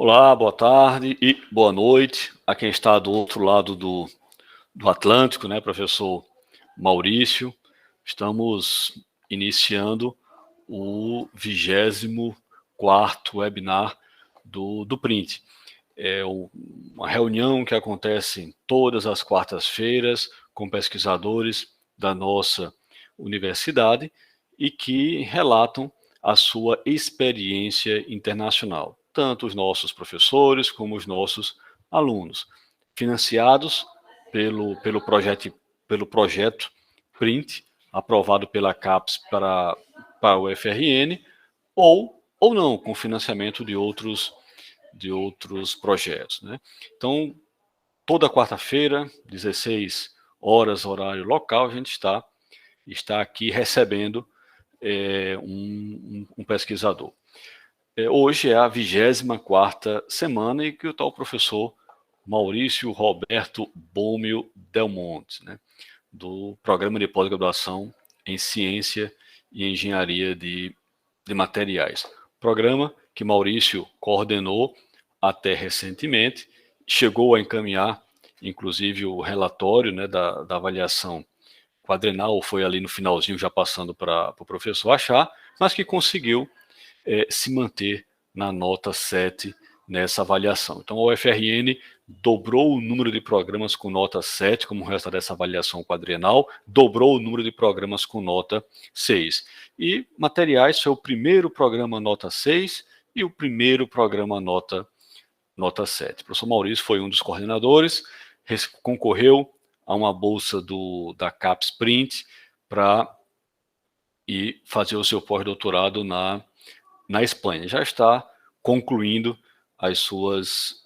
Olá, boa tarde e boa noite a quem está do outro lado do Atlântico, né, professor Maurício. Estamos iniciando o 24º webinar do Print. É uma reunião que acontece todas as quartas-feiras com pesquisadores da nossa universidade e que relatam a sua experiência internacional, tanto os nossos professores como os nossos alunos, financiados pelo projeto Print, aprovado pela CAPES para o UFRN, ou não, com financiamento de outros projetos, né? Então, toda quarta-feira, 16 horas, horário local, a gente está aqui recebendo um pesquisador. Hoje é a 24ª semana em que está o professor Maurício Roberto Bômio Delmonte, né, do Programa de Pós-Graduação em Ciência e Engenharia de Materiais. Programa que Maurício coordenou até recentemente, chegou a encaminhar, inclusive, o relatório, né, da avaliação quadrenal, foi ali no finalzinho, já passando para o professor achar, mas que conseguiu se manter na nota 7 nessa avaliação. Então, a UFRN dobrou o número de programas com nota 7, como resultado dessa avaliação quadrienal, dobrou o número de programas com nota 6. E Materiais foi o primeiro programa nota 6 e o primeiro programa nota 7. O professor Maurício foi um dos coordenadores, concorreu a uma bolsa da CAPES Print para ir fazer o seu pós-doutorado na Espanha. Já está concluindo as suas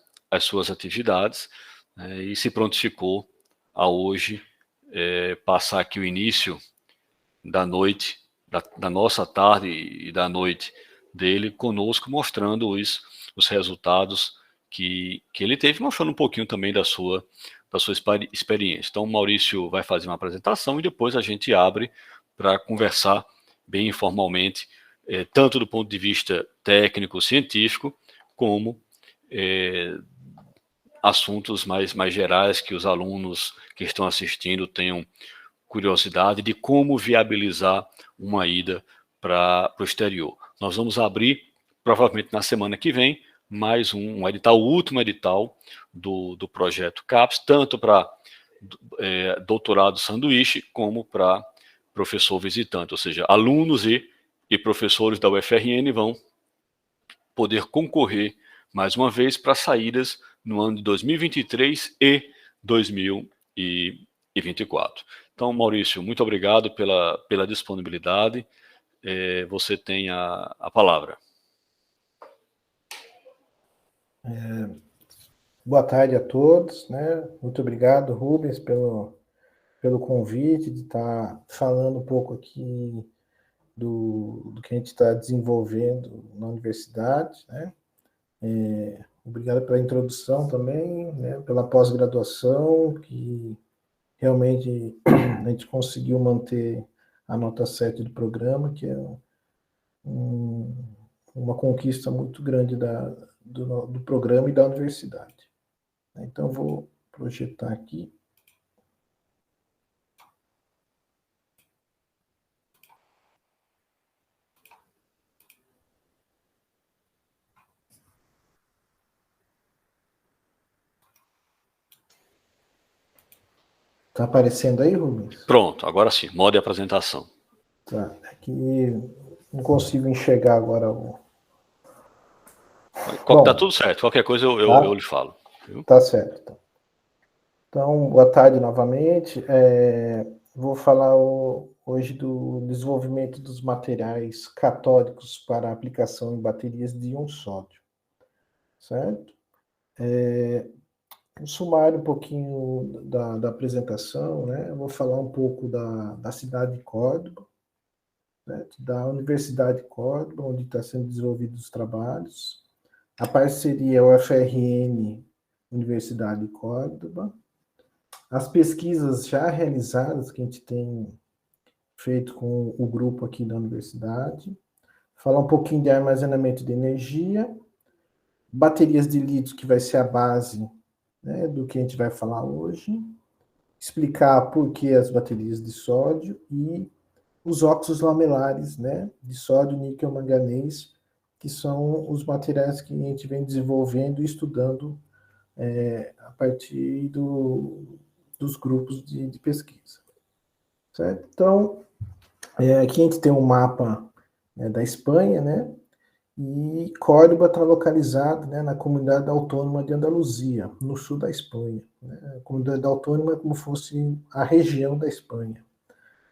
atividades, né, e se prontificou a hoje passar aqui o início da noite, da nossa tarde e da noite dele conosco, mostrando os resultados que ele teve, mostrando um pouquinho também da sua experiência. Então, o Maurício vai fazer uma apresentação e depois a gente abre para conversar bem informalmente, tanto do ponto de vista técnico, científico, como assuntos mais gerais que os alunos que estão assistindo tenham curiosidade de como viabilizar uma ida para o exterior. Nós vamos abrir, provavelmente na semana que vem, mais um edital, o último edital do projeto CAPES, tanto para doutorado sanduíche, como para professor visitante, ou seja, alunos e professores da UFRN vão poder concorrer mais uma vez para saídas no ano de 2023 e 2024. Então, Maurício, muito obrigado pela disponibilidade. Você tem a palavra. Boa tarde a todos, né? Muito obrigado, Rubens, pelo convite de estar falando um pouco aqui do que a gente está desenvolvendo na universidade, né? Obrigado pela introdução também, né? Pela pós-graduação, que realmente a gente conseguiu manter a nota 7 do programa, que é uma conquista muito grande do programa e da universidade. Então, vou projetar aqui. Está aparecendo aí, Rubens? Pronto, agora sim, modo de apresentação. Tá, aqui não consigo enxergar agora o... Tá tudo certo, qualquer coisa eu lhe falo. Viu? Tá certo. Então, boa tarde novamente. Vou falar hoje do desenvolvimento dos materiais catódicos para aplicação em baterias de íon sódio. Certo? Um sumário um pouquinho da apresentação, né? Eu vou falar um pouco da cidade de Córdoba, certo? Da Universidade de Córdoba, onde está sendo desenvolvidos os trabalhos, a parceria UFRN Universidade de Córdoba, as pesquisas já realizadas que a gente tem feito com o grupo aqui da universidade, falar um pouquinho de armazenamento de energia, baterias de lítio, que vai ser a base, né, do que a gente vai falar hoje, explicar por que as baterias de sódio e os óxidos lamelares, né, de sódio, níquel, manganês, que são os materiais que a gente vem desenvolvendo e estudando a partir dos grupos de pesquisa. Certo? Então, aqui a gente tem um mapa, né, da Espanha, né, e Córdoba está localizado, né, na comunidade autônoma de Andaluzia, no sul da Espanha. Né? A comunidade autônoma é como se fosse a região da Espanha.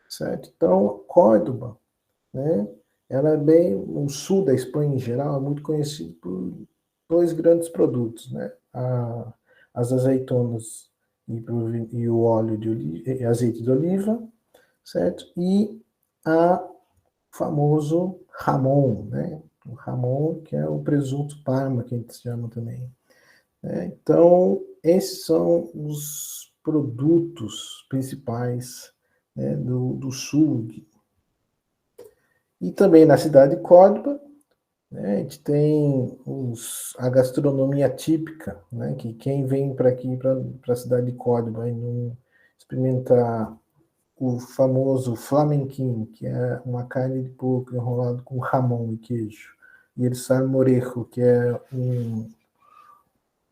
Certo? Então, Córdoba, né, ela é bem, o sul da Espanha em geral, é muito conhecido por dois grandes produtos, né? As azeitonas e o óleo de azeite de oliva, certo? E o famoso jamón, né? O jamón, que é o presunto Parma, que a gente chama também. Né? Então, esses são os produtos principais, né, do sul. E também na cidade de Córdoba, né, a gente tem a gastronomia típica, né, que quem vem para aqui, para a cidade de Córdoba, e não experimentar o famoso flamenquim, que é uma carne de porco enrolado com jamón e queijo, e el salmorejo, que é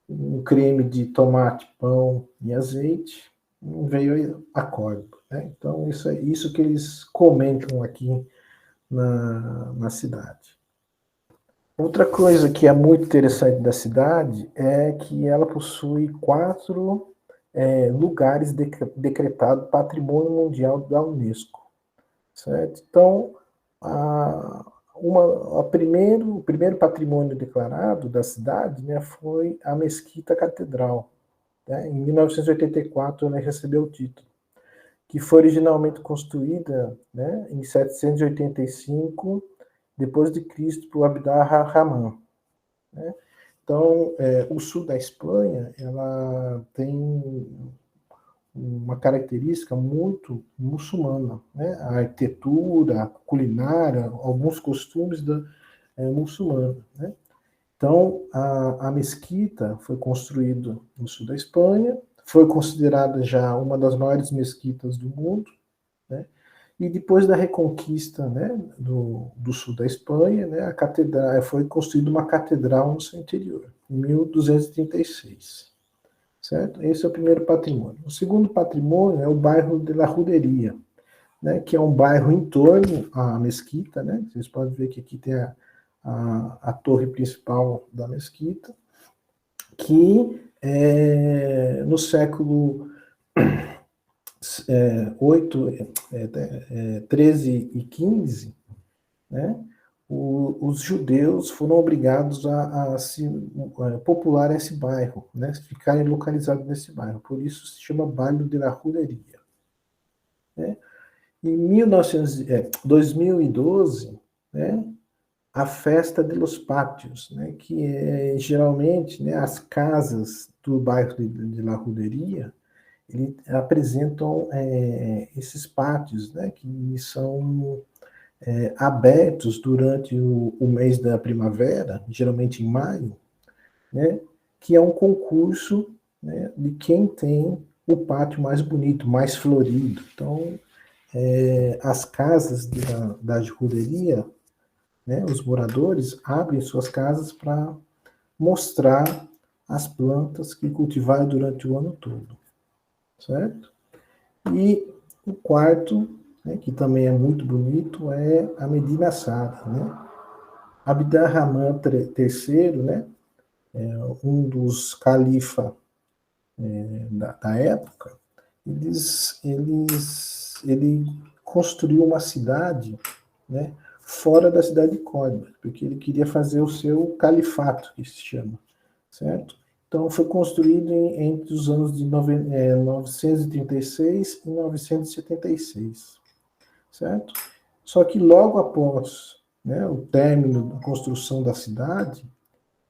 um creme de tomate, pão e azeite, veio a Córdoba. Né? Então, isso é isso que eles comentam aqui na cidade. Outra coisa que é muito interessante da cidade é que ela possui 4 lugares decretados Patrimônio Mundial da Unesco. Certo? Então, o primeiro patrimônio declarado da cidade, né, foi a Mesquita Catedral. Né? Em 1984, ela recebeu o título, que foi originalmente construída, né, em 785 depois de Cristo por Abd ar-Rahman. Né? Então, o sul da Espanha, ela tem uma característica muito muçulmana, né? A arquitetura, a culinária, alguns costumes muçulmanos. Né? Então, a mesquita foi construída no sul da Espanha, foi considerada já uma das maiores mesquitas do mundo, né? E depois da reconquista, né, do sul da Espanha, né, a catedral, foi construída uma catedral no seu interior, em 1236. Certo? Esse é o primeiro patrimônio. O segundo patrimônio é o bairro de La Juderia, né, que é um bairro em torno à mesquita. Né? Vocês podem ver que aqui tem a torre principal da mesquita, que no século 8, 13 e 15, né, os judeus foram obrigados a se popular esse bairro, né, ficarem localizados nesse bairro. Por isso se chama Bairro de la Juderia. Né? Em 2012, né, a Festa de los Pátios, né, que é geralmente, né, as casas do bairro de la Juderia, eles apresentam esses pátios, né, que são abertos durante o mês da primavera, geralmente em maio, né, que é um concurso, né, de quem tem o pátio mais bonito, mais florido. Então, as casas da juderia, né, os moradores abrem suas casas para mostrar as plantas que cultivaram durante o ano todo. Certo? E o quarto, né, que também é muito bonito, é a Medina Sara. Né? Abd ar-Rahman III, né, um dos califas da época, ele construiu uma cidade, né, fora da cidade de Córdoba, porque ele queria fazer o seu califato, que se chama, certo? Então, foi construído entre os anos de 936 e 976, certo? Só que logo após, né, o término da construção da cidade,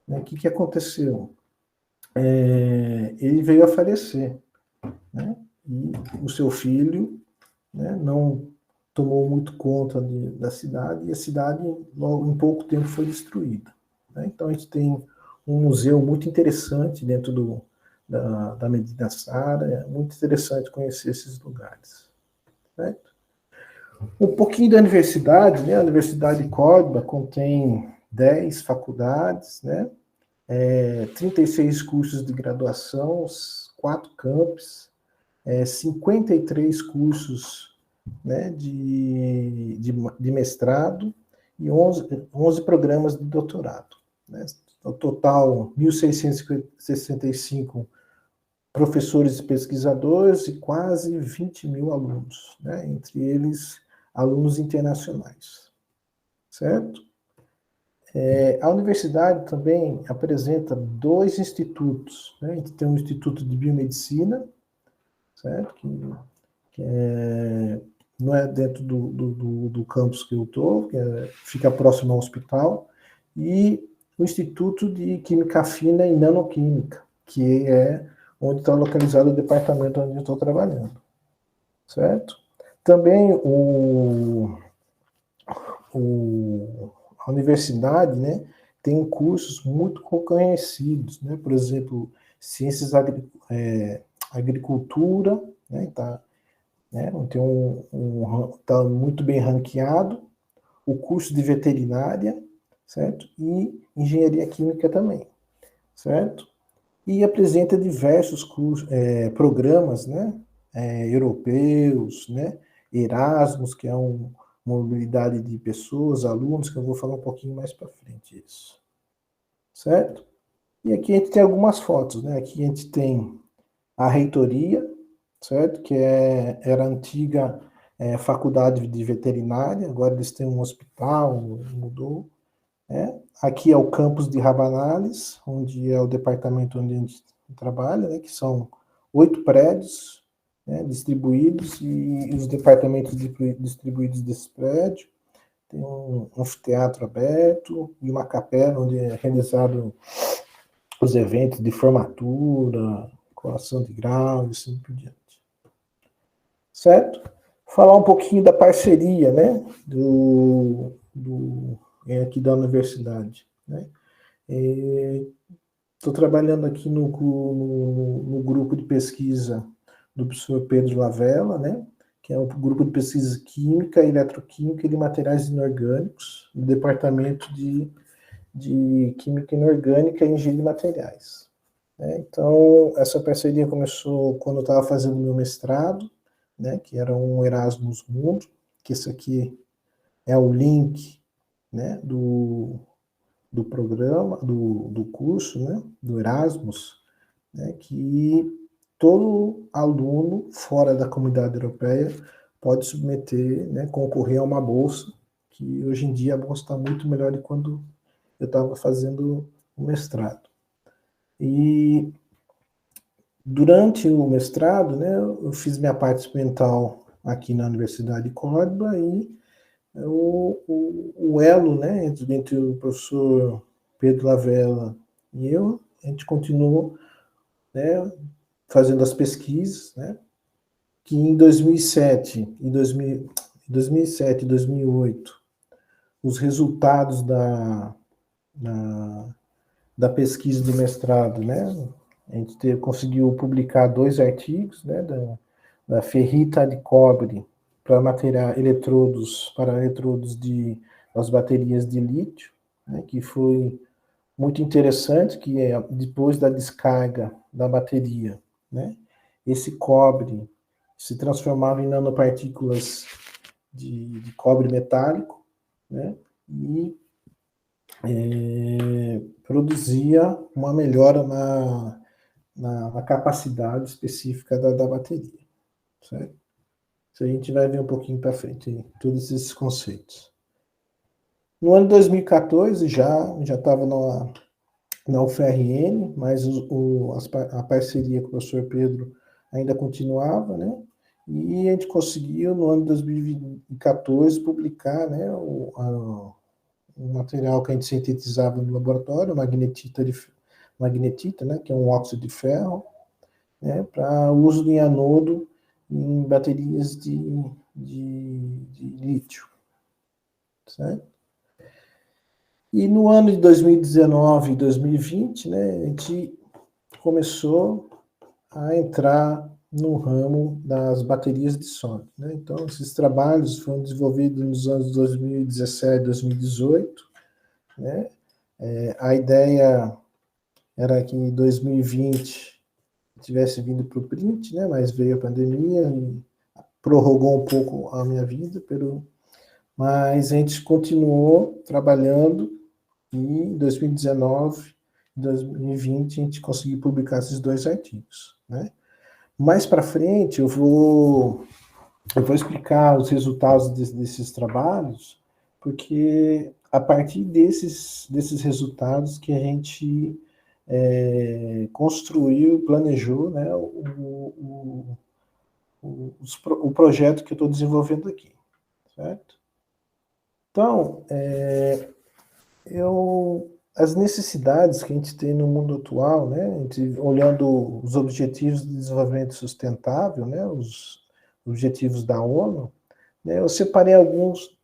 né, o que aconteceu? Ele veio a falecer, né? E o seu filho, né, não tomou muito conta da cidade, e a cidade, logo, em pouco tempo, foi destruída. Né? Então, a gente tem um museu muito interessante dentro da Medina Sara, é muito interessante conhecer esses lugares. Certo? Um pouquinho da universidade, né? A Universidade de Córdoba contém 10 faculdades, né? 36 cursos de graduação, 4 campos, 53 cursos, né, de mestrado e 11 programas de doutorado. Né? No total, 1.665 professores e pesquisadores e quase 20 mil alunos, né? Entre eles alunos internacionais. Certo? A universidade também apresenta 2 institutos. Né? A gente tem um Instituto de Biomedicina, certo? Que não é dentro do campus que eu estou, fica próximo ao hospital, e o Instituto de Química Fina e Nanoquímica, que é onde está localizado o departamento onde eu estou trabalhando. Certo? Também a universidade, né, tem cursos muito reconhecidos, né? Por exemplo, ciências agricultura, né? Tá tá muito bem ranqueado, o curso de veterinária, certo? E engenharia química também, certo? E apresenta diversos cursos, programas, né? Europeus, né? Erasmus, que é uma mobilidade de pessoas, alunos, que eu vou falar um pouquinho mais para frente isso, certo? E aqui a gente tem algumas fotos, né? Aqui a gente tem a reitoria, certo? Que era a antiga faculdade de veterinária, agora eles têm um hospital, mudou. Né? Aqui é o campus de Rabanales, onde é o departamento onde a gente trabalha, né? Que são 8 prédios, né? Distribuídos, e os departamentos distribuídos desse prédio. Tem um anfiteatro aberto e uma capela onde é realizado os eventos de formatura, colação de grau e assim por diante. Certo? Falar um pouquinho da parceria, né, aqui da universidade. Né? Estou trabalhando aqui no grupo de pesquisa do professor Pedro Lavella, né, que é o grupo de pesquisa química, eletroquímica e de materiais inorgânicos, do departamento de química inorgânica e engenharia de materiais. Né? Então, essa parceria começou quando eu estava fazendo meu mestrado, né, que era um Erasmus Mundo, que esse aqui é o link, né, do programa, do curso, né, do Erasmus, né, que todo aluno fora da comunidade europeia pode submeter, né, concorrer a uma bolsa, que hoje em dia a bolsa está muito melhor do que quando eu estava fazendo o mestrado. E durante o mestrado, né, eu fiz minha parte experimental aqui na Universidade de Córdoba e o elo, né, entre o professor Pedro Lavella e eu, a gente continuou, né, fazendo as pesquisas, né, que em 2007 e 2008, os resultados da pesquisa do mestrado, né, a gente conseguiu publicar 2 artigos, né, da ferrita de cobre para eletrodos das baterias de lítio, né, que foi muito interessante, que depois da descarga da bateria, né, esse cobre se transformava em nanopartículas de cobre metálico, né, e produzia uma melhora na capacidade específica da bateria, certo? Isso a gente vai ver um pouquinho para frente, todos esses conceitos. No ano de 2014, já estava na UFRN, mas a parceria com o professor Pedro ainda continuava, né? E a gente conseguiu, no ano de 2014, publicar, né, o material que a gente sintetizava no laboratório, magnetita, né, que é um óxido de ferro, né, para uso em anodo em baterias de lítio, certo? E no ano de 2019 e 2020, né, a gente começou a entrar no ramo das baterias de sódio, né? Então, esses trabalhos foram desenvolvidos nos anos 2017, 2018, né? A ideia era que em 2020 tivesse vindo para o print, né? Mas veio a pandemia e prorrogou um pouco a minha vida, mas a gente continuou trabalhando e em 2019 e 2020 a gente conseguiu publicar esses 2 artigos, né? Mais para frente eu vou explicar os resultados desses trabalhos, porque a partir desses resultados que a gente construiu, planejou, né, o projeto que eu estou desenvolvendo aqui, certo? Então, as necessidades que a gente tem no mundo atual, né, a gente, olhando os Objetivos de Desenvolvimento Sustentável, né, os objetivos da ONU, né, eu separei alguns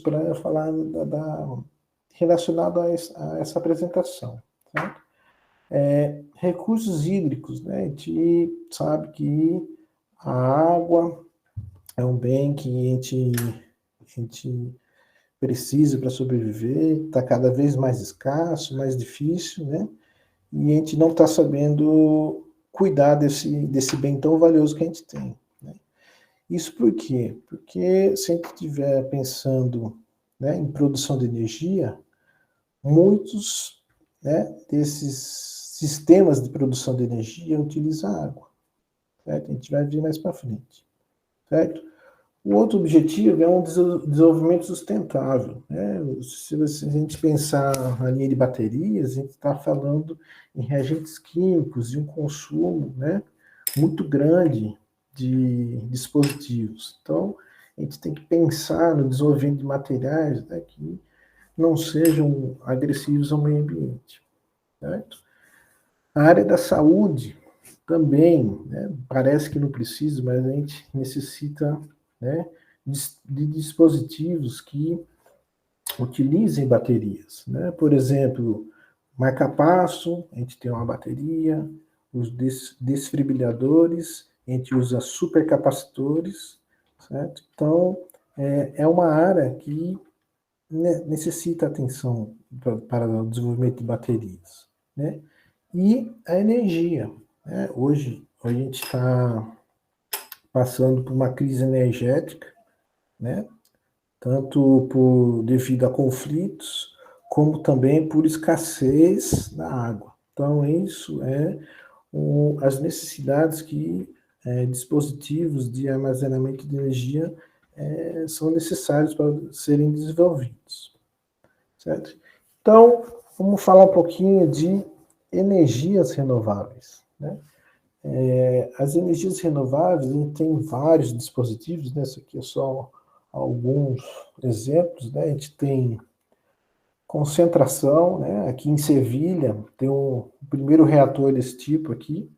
para falar relacionado a essa apresentação. Certo? Recursos hídricos, né, a gente sabe que a água é um bem que a gente precisa para sobreviver, está cada vez mais escasso, mais difícil, né? E a gente não está sabendo cuidar desse bem tão valioso que a gente tem. Né? Isso por quê? Porque se a gente estiver pensando, né, em produção de energia, muitos, né, desses sistemas de produção de energia utilizam água. Certo? A gente vai ver mais para frente. Certo? O outro objetivo é um desenvolvimento sustentável. Né? Se a gente pensar na linha de baterias, a gente está falando em reagentes químicos e um consumo, né, muito grande de dispositivos. Então, a gente tem que pensar no desenvolvimento de materiais, né, que não sejam agressivos ao meio ambiente. Certo? A área da saúde também, né, parece que não precisa, mas a gente necessita, né, de dispositivos que utilizem baterias. Né? Por exemplo, marca-passo, a gente tem uma bateria, os desfibriladores, a gente usa supercapacitores, certo? Então, é uma área que necessita atenção para o desenvolvimento de baterias. Né? E a energia. Né? Hoje a gente está passando por uma crise energética, né? Tanto devido a conflitos, como também por escassez da água. Então, isso as necessidades que dispositivos de armazenamento de energia são necessários para serem desenvolvidos. Certo? Então, vamos falar um pouquinho de energias renováveis. Né? As energias renováveis, a gente tem vários dispositivos, né? Isso aqui é só alguns exemplos, né? A gente tem concentração, né? Aqui em Sevilha tem o primeiro reator desse tipo aqui,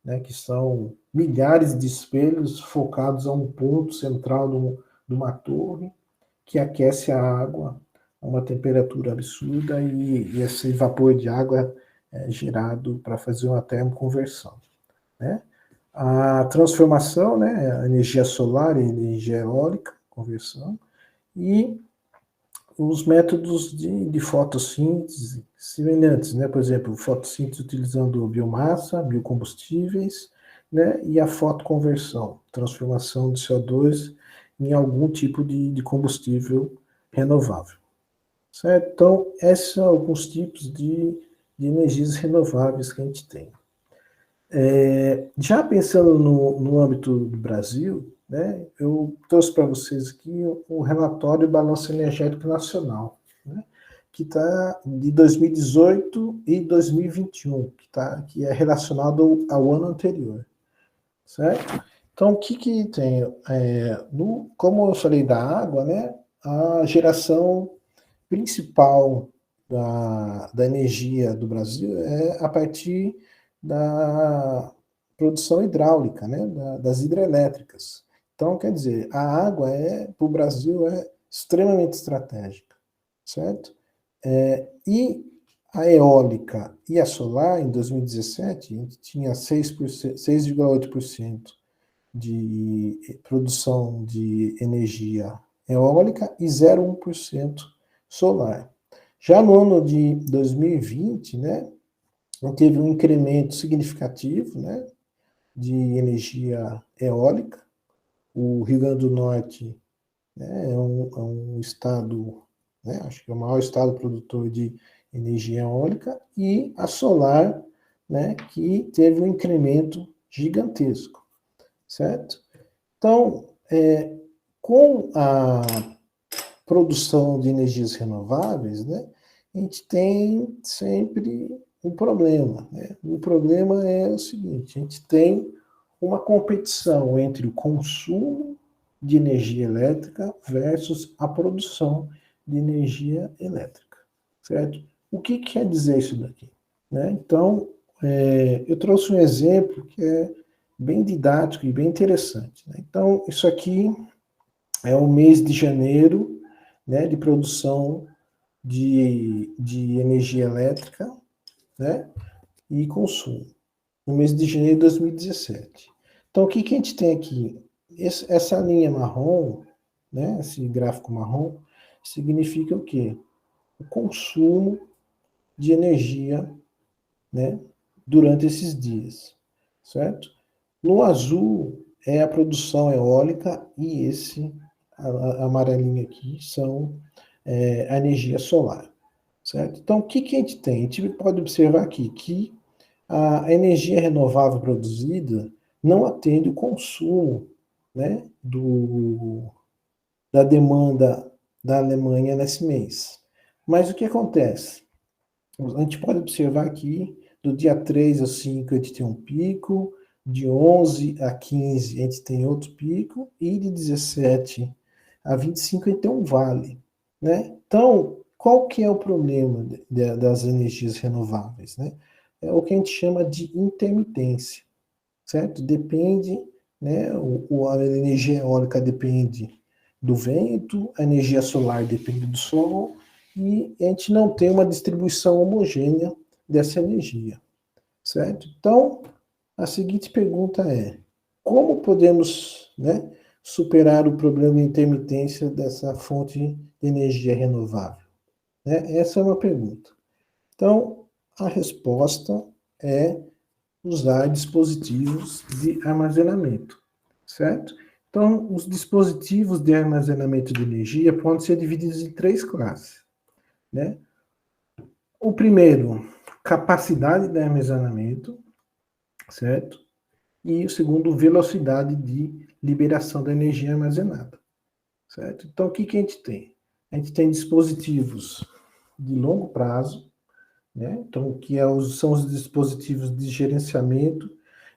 né? Que são milhares de espelhos focados a um ponto central de uma torre que aquece a água a uma temperatura absurda e esse vapor de água é gerado para fazer uma termoconversão. Né? A transformação, né, a energia solar e energia eólica, conversão, e os métodos de fotossíntese semelhantes, né? Por exemplo, fotossíntese utilizando biomassa, biocombustíveis, né? E a fotoconversão, transformação de CO2 em algum tipo de combustível renovável. Certo? Então, esses são alguns tipos de energias renováveis que a gente tem. Já pensando no âmbito do Brasil, né, eu trouxe para vocês aqui um relatório do Balanço Energético Nacional, né, que está de 2018 e 2021, que é relacionado ao ano anterior, certo? Então, o que tem? Como eu falei da água, né, a geração principal da energia do Brasil é a partir da produção hidráulica, né, das hidrelétricas. Então, quer dizer, a água para o Brasil é extremamente estratégica, certo? E a eólica e a solar, em 2017, a gente tinha 6,8% de produção de energia eólica e 0,1% solar. Já no ano de 2020, né, teve um incremento significativo, né, de energia eólica. O Rio Grande do Norte, né, é um estado, né, acho que é o maior estado produtor de energia eólica, e a solar, né, que teve um incremento gigantesco, certo? Então, com a produção de energias renováveis, né, a gente tem sempre um problema, né? O problema é o seguinte: a gente tem uma competição entre o consumo de energia elétrica versus a produção de energia elétrica, certo? O que quer dizer isso daqui? Né? Então, eu trouxe um exemplo que é bem didático e bem interessante. Né? Então, isso aqui é o mês de janeiro, né, de produção de energia elétrica, né, e consumo, no mês de janeiro de 2017. Então, o que a gente tem aqui? Essa linha marrom, né, esse gráfico marrom, significa o quê? O consumo de energia, né, durante esses dias, certo? No azul é a produção eólica e esse amarelinho aqui são a energia solar, certo? Então, o que a gente tem? A gente pode observar aqui que a energia renovável produzida não atende o consumo, né, da demanda da Alemanha nesse mês. Mas o que acontece? A gente pode observar aqui, do dia 3 a 5 a gente tem um pico, de 11 a 15 a gente tem outro pico, e de 17 a 25 a gente tem um vale, né? Então, qual que é o problema das energias renováveis, né? É o que a gente chama de intermitência, certo? Depende, né? A energia eólica depende do vento, a energia solar depende do sol, e a gente não tem uma distribuição homogênea dessa energia, certo? Então, a seguinte pergunta é: como podemos, né, superar o problema de intermitência dessa fonte de energia renovável? Né? Essa é uma pergunta. Então, a resposta é usar dispositivos de armazenamento, certo? Então, os dispositivos de armazenamento de energia podem ser divididos em três classes, né? O primeiro, capacidade de armazenamento, certo? E o segundo, velocidade de liberação da energia armazenada, certo? Então, o que a gente tem? A gente tem dispositivos de longo prazo, né? Então, são os dispositivos de gerenciamento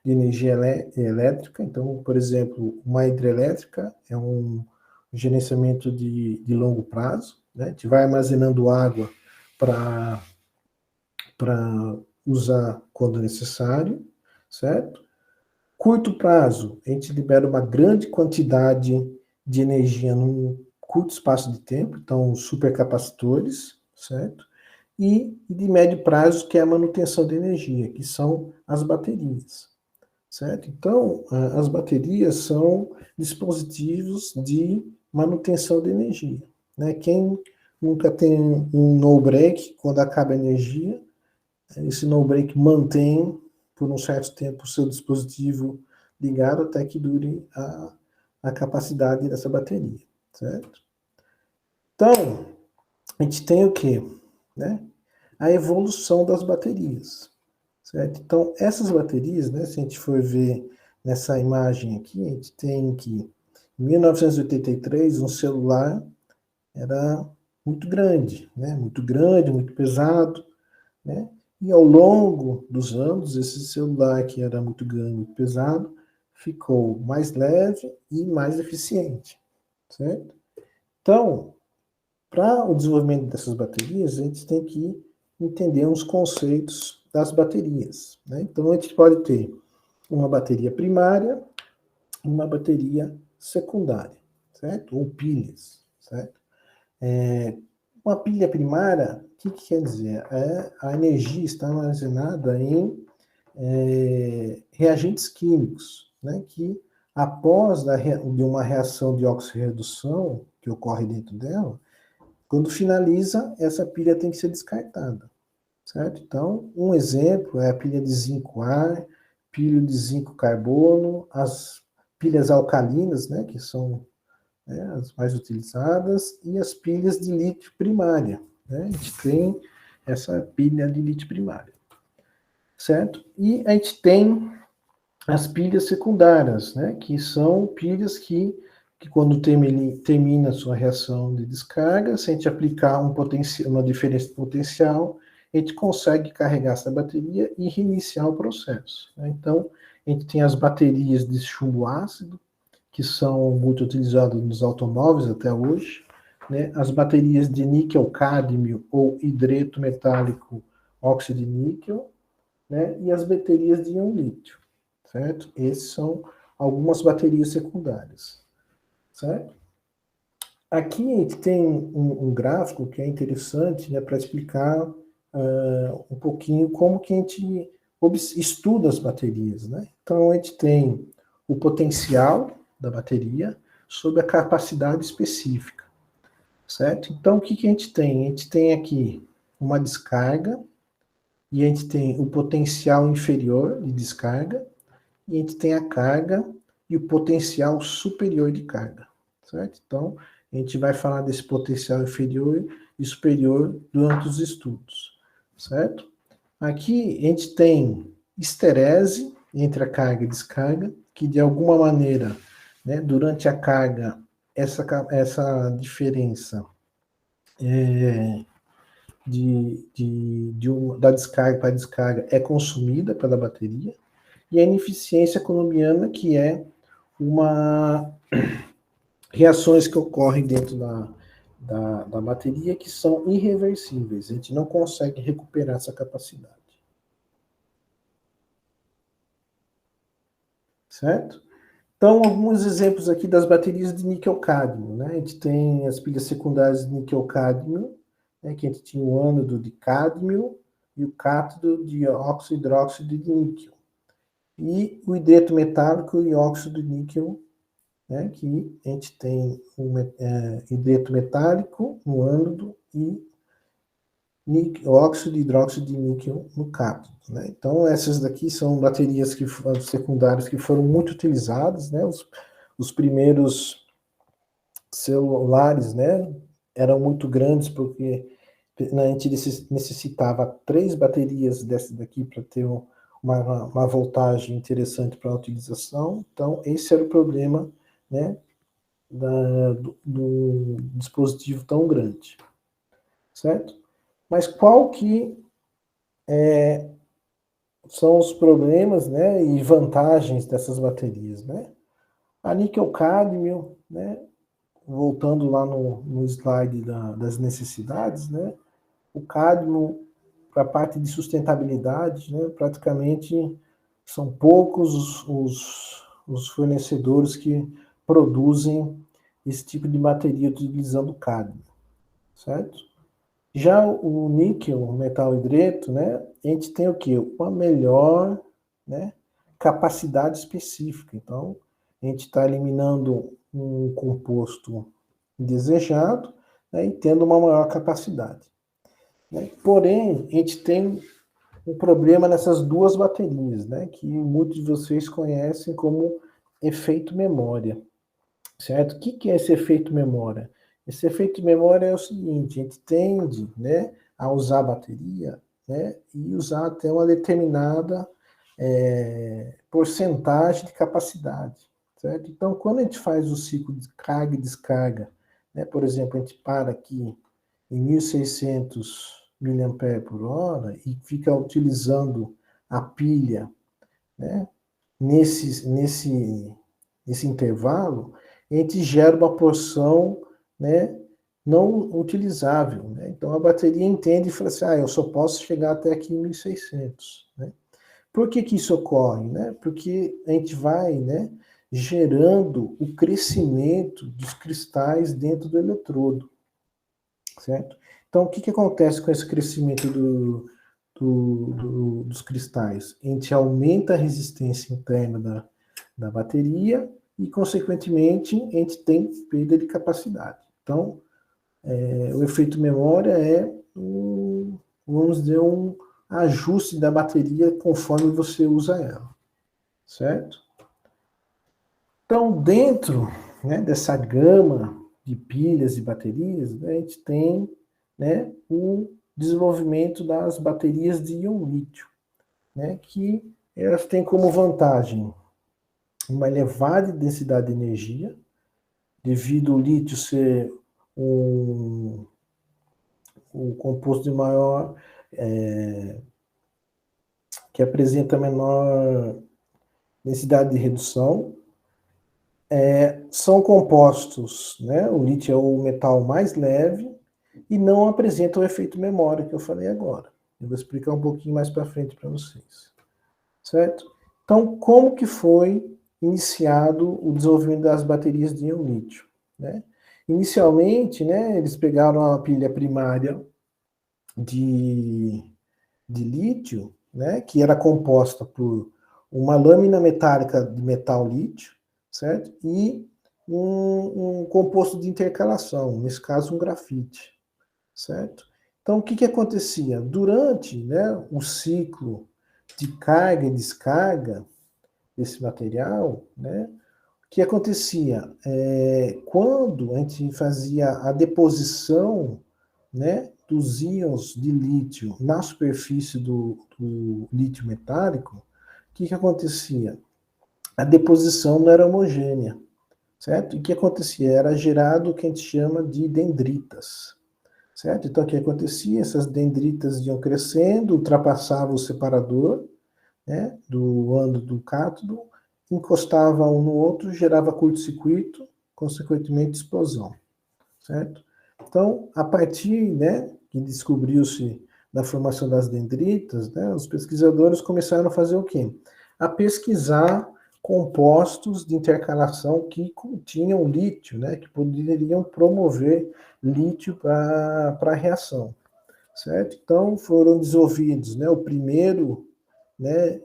de energia elétrica. Então, por exemplo, uma hidrelétrica é um gerenciamento de longo prazo, né? A gente vai armazenando água para usar quando necessário, certo? Curto prazo, a gente libera uma grande quantidade de energia num curto espaço de tempo, então supercapacitores, certo? E de médio prazo, que é a manutenção de energia, que são as baterias, certo? Então, as baterias são dispositivos de manutenção de energia, né? Quem nunca tem um no-break, quando acaba a energia, esse no-break mantém por um certo tempo o seu dispositivo ligado até que dure a capacidade dessa bateria, certo? Então, a gente tem o quê? Né? A evolução das baterias, certo? Então, essas baterias, né, se a gente for ver nessa imagem aqui, a gente tem que, em 1983, um celular era muito grande, né? Muito grande, muito pesado, né? E ao longo dos anos, esse celular que era muito grande, muito pesado, ficou mais leve e mais eficiente, certo? Então, para o desenvolvimento dessas baterias, a gente tem que entender os conceitos das baterias, né? Então, a gente pode ter uma bateria primária e uma bateria secundária, certo? Ou pilhas, certo? Uma pilha primária, o que quer dizer? A energia está armazenada em reagentes químicos, né, que após de uma reação de oxirredução que ocorre dentro dela, quando finaliza, essa pilha tem que ser descartada, certo? Então, um exemplo é a pilha de zinco-ar, pilha de zinco-carbono, as pilhas alcalinas, né, que são as mais utilizadas, e as pilhas de lítio primária, né? A gente tem essa pilha de lítio primária, certo? E a gente tem as pilhas secundárias, né? Que são pilhas que quando termina a sua reação de descarga, se a gente aplicar uma diferença de potencial, a gente consegue carregar essa bateria e reiniciar o processo, né? Então, a gente tem as baterias de chumbo ácido, que são muito utilizadas nos automóveis até hoje, né? As baterias de níquel-cádmio ou hidreto metálico óxido de níquel, né? E as baterias de íon lítio, certo? Essas são algumas baterias secundárias, certo? Aqui a gente tem um gráfico que é interessante, né, para explicar um pouquinho como que a gente estuda as baterias, né? Então a gente tem o potencial da bateria sobre a capacidade específica, certo? Então o que que a gente tem? A gente tem aqui uma descarga e a gente tem o potencial inferior de descarga e a gente tem a carga e o potencial superior de carga, certo? Então, a gente vai falar desse potencial inferior e superior durante os estudos, certo? Aqui a gente tem esterese entre a carga e descarga, que de alguma maneira, né, durante a carga, essa diferença da descarga para a descarga é consumida pela bateria, e a ineficiência colombiana, que é uma reações que ocorrem dentro da bateria que são irreversíveis. A gente não consegue recuperar essa capacidade. Certo? Então, alguns exemplos aqui das baterias de níquel-cádmio, né? A gente tem as pilhas secundárias de níquel-cádmio, né, que a gente tinha o ânodo de cádmio e o cátodo de óxido hidróxido de níquel. E o hidreto metálico e óxido de níquel, né, que a gente tem hidreto metálico no ânodo e óxido de hidróxido de níquel no cátodo, né? Então, essas daqui são baterias secundárias que foram muito utilizadas, né? Os primeiros celulares, né, eram muito grandes porque a gente necessitava 3 baterias dessas daqui para ter uma voltagem interessante para a utilização. Então, esse era o problema, né, do dispositivo tão grande, certo? Mas qual que são os problemas, né, e vantagens dessas baterias, né? A níquel-cádmio, né, voltando lá no slide das necessidades, né, o cádmio, para a parte de sustentabilidade, né, praticamente são poucos os fornecedores que produzem esse tipo de bateria utilizando cádmio, certo? Já o níquel, o metal hidreto, né, a gente tem o quê? Uma melhor, né, capacidade específica. Então, a gente está eliminando um composto indesejado, né, e tendo uma maior capacidade, né? Porém, a gente tem um problema nessas duas baterias, né, que muitos de vocês conhecem como efeito memória, certo? O que é esse efeito memória? Esse efeito memória é o seguinte: a gente tende, né, a usar a bateria, né, e usar até uma determinada porcentagem de capacidade, certo? Então, quando a gente faz o ciclo de carga e descarga, né, por exemplo, a gente para aqui em 1.600 mAh e fica utilizando a pilha, né, nesse intervalo, a gente gera uma porção, né, não utilizável, né? Então a bateria entende e fala assim: eu só posso chegar até aqui em 1.600, né? Por que isso ocorre, né? Porque a gente vai, né, gerando o crescimento dos cristais dentro do eletrodo, certo? Então, o que acontece com esse crescimento dos cristais? A gente aumenta a resistência interna da bateria e, consequentemente, a gente tem perda de capacidade. Então, o efeito memória é, vamos dizer, um ajuste da bateria conforme você usa ela, certo? Então, dentro, né, dessa gama de pilhas e baterias, né, a gente tem, né, o desenvolvimento das baterias de íon lítio, né, que elas têm como vantagem uma elevada densidade de energia, devido ao lítio ser um composto de maior, que apresenta menor densidade de redução. São compostos, né? O lítio é o metal mais leve e não apresenta o efeito memória que eu falei agora. Eu vou explicar um pouquinho mais para frente para vocês, certo? Então, como que foi iniciado o desenvolvimento das baterias de íon lítio, né? Inicialmente, né, eles pegaram a pilha primária de lítio, né, que era composta por uma lâmina metálica de metal lítio, certo? E um composto de intercalação, nesse caso um grafite, certo? Então, o que acontecia? Durante, né, o ciclo de carga e descarga desse material, né, o que acontecia? Quando a gente fazia a deposição, né, dos íons de lítio na superfície do lítio metálico, o que acontecia? A deposição não era homogênea, certo? E o que acontecia? Era gerado o que a gente chama de dendritas, certo? Então, o que acontecia? Essas dendritas iam crescendo, ultrapassavam o separador, né, do ânodo do cátodo, encostava um no outro, gerava curto-circuito, consequentemente explosão, certo? Então, a partir, né, que descobriu-se da formação das dendritas, né, os pesquisadores começaram a fazer o quê? A pesquisar compostos de intercalação que continham lítio, né, que poderiam promover lítio para a reação, certo? Então, foram desenvolvidos, né, o primeiro, né,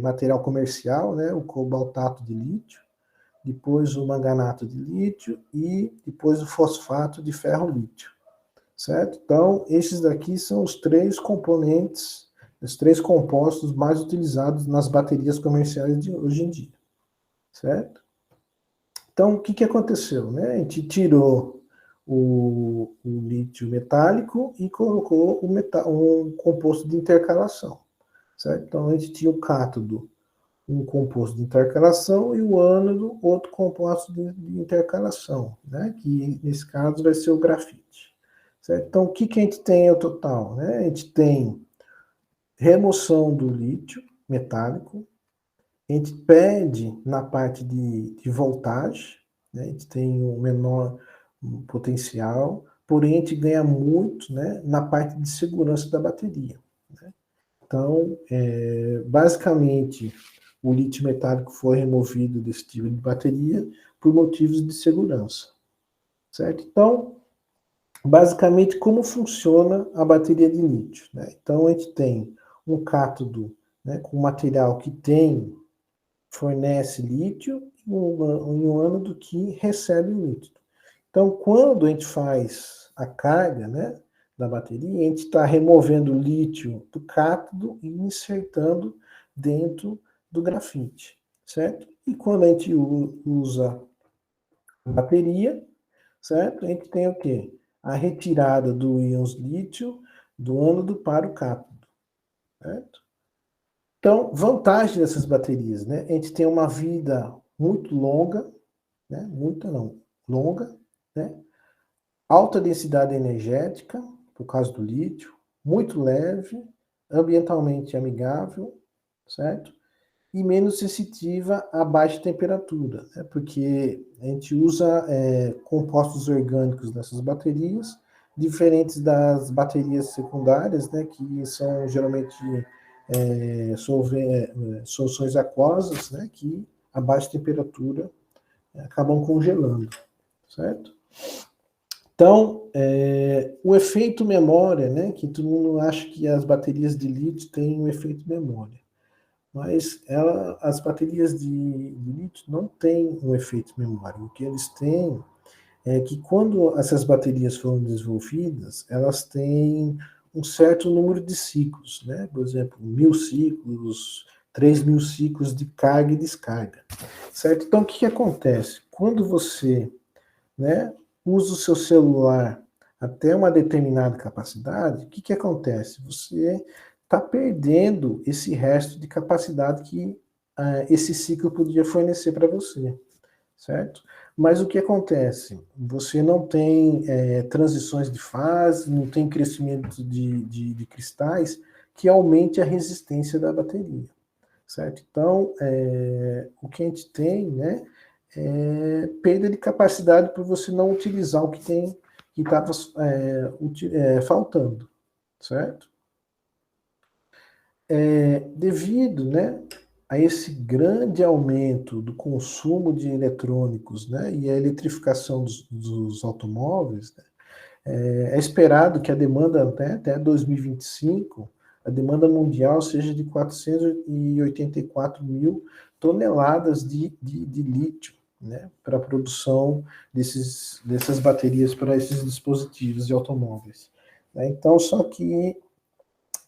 material comercial, né, o cobaltato de lítio, depois o manganato de lítio e depois o fosfato de ferro-lítio, certo? Então, esses daqui são os três componentes, os três compostos mais utilizados nas baterias comerciais de hoje em dia, certo? Então, o que aconteceu? Né? A gente tirou o lítio metálico e colocou um composto de intercalação, certo? Então, a gente tinha o cátodo, um composto de intercalação, e o ânodo, outro composto de intercalação, né? Que nesse caso vai ser o grafite, certo? Então, o que a gente tem ao total? Né? A gente tem remoção do lítio metálico, a gente perde na parte de voltagem, né? A gente tem um menor potencial, porém a gente ganha muito, né, na parte de segurança da bateria, né? Então, basicamente, o lítio metálico foi removido desse tipo de bateria por motivos de segurança, certo? Então, basicamente, como funciona a bateria de lítio, né? Então, a gente tem um cátodo, né, com material que fornece lítio e um ânodo que recebe o lítio. Então, quando a gente faz a carga, né, da bateria, a gente está removendo o lítio do cátodo e insertando dentro do grafite, certo? E quando a gente usa a bateria, certo? A gente tem o quê? A retirada do íons lítio do ânodo para o cátodo, certo? Então, vantagem dessas baterias, né? A gente tem uma vida muito longa, né? Muita não, longa, né? Alta densidade energética, por causa do lítio, muito leve, ambientalmente amigável, certo? E menos sensitiva a baixa temperatura, né? Porque a gente usa compostos orgânicos nessas baterias, diferentes das baterias secundárias, né? Que são geralmente soluções aquosas, né? Que a baixa temperatura acabam congelando, certo? Então, o efeito memória, né, que todo mundo acha que as baterias de lítio têm um efeito memória, mas as baterias de lítio não têm um efeito memória. O que eles têm é que quando essas baterias foram desenvolvidas, elas têm um certo número de ciclos, né? Por exemplo, 1000 ciclos, 3000 ciclos de carga e descarga, certo? Então, o que acontece? Quando você, né, usa o seu celular até uma determinada capacidade, o que acontece? Você está perdendo esse resto de capacidade que esse ciclo podia fornecer para você, certo? Mas o que acontece? Você não tem transições de fase, não tem crescimento de cristais que aumente a resistência da bateria, certo? Então, o que a gente tem, né, é perda de capacidade por você não utilizar o que tem, que estava faltando, certo? Devido, né, a esse grande aumento do consumo de eletrônicos, né, e a eletrificação dos automóveis, né, é esperado que a demanda, né, até 2025, a demanda mundial seja de 484 mil toneladas de lítio, né, para a produção dessas baterias para esses dispositivos de automóveis. Então, só que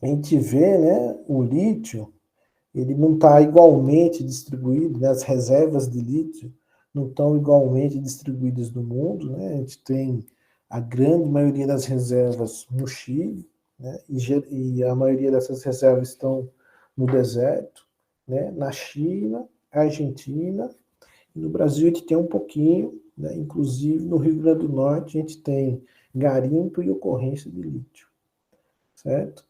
a gente vê, né, o lítio, ele não está igualmente distribuído, né, as reservas de lítio não estão igualmente distribuídas no mundo, né, a gente tem a grande maioria das reservas no Chile, né, e a maioria dessas reservas estão no deserto, né, na China, Argentina, e no Brasil a gente tem um pouquinho, né, inclusive no Rio Grande do Norte a gente tem garimpo e ocorrência de lítio, certo?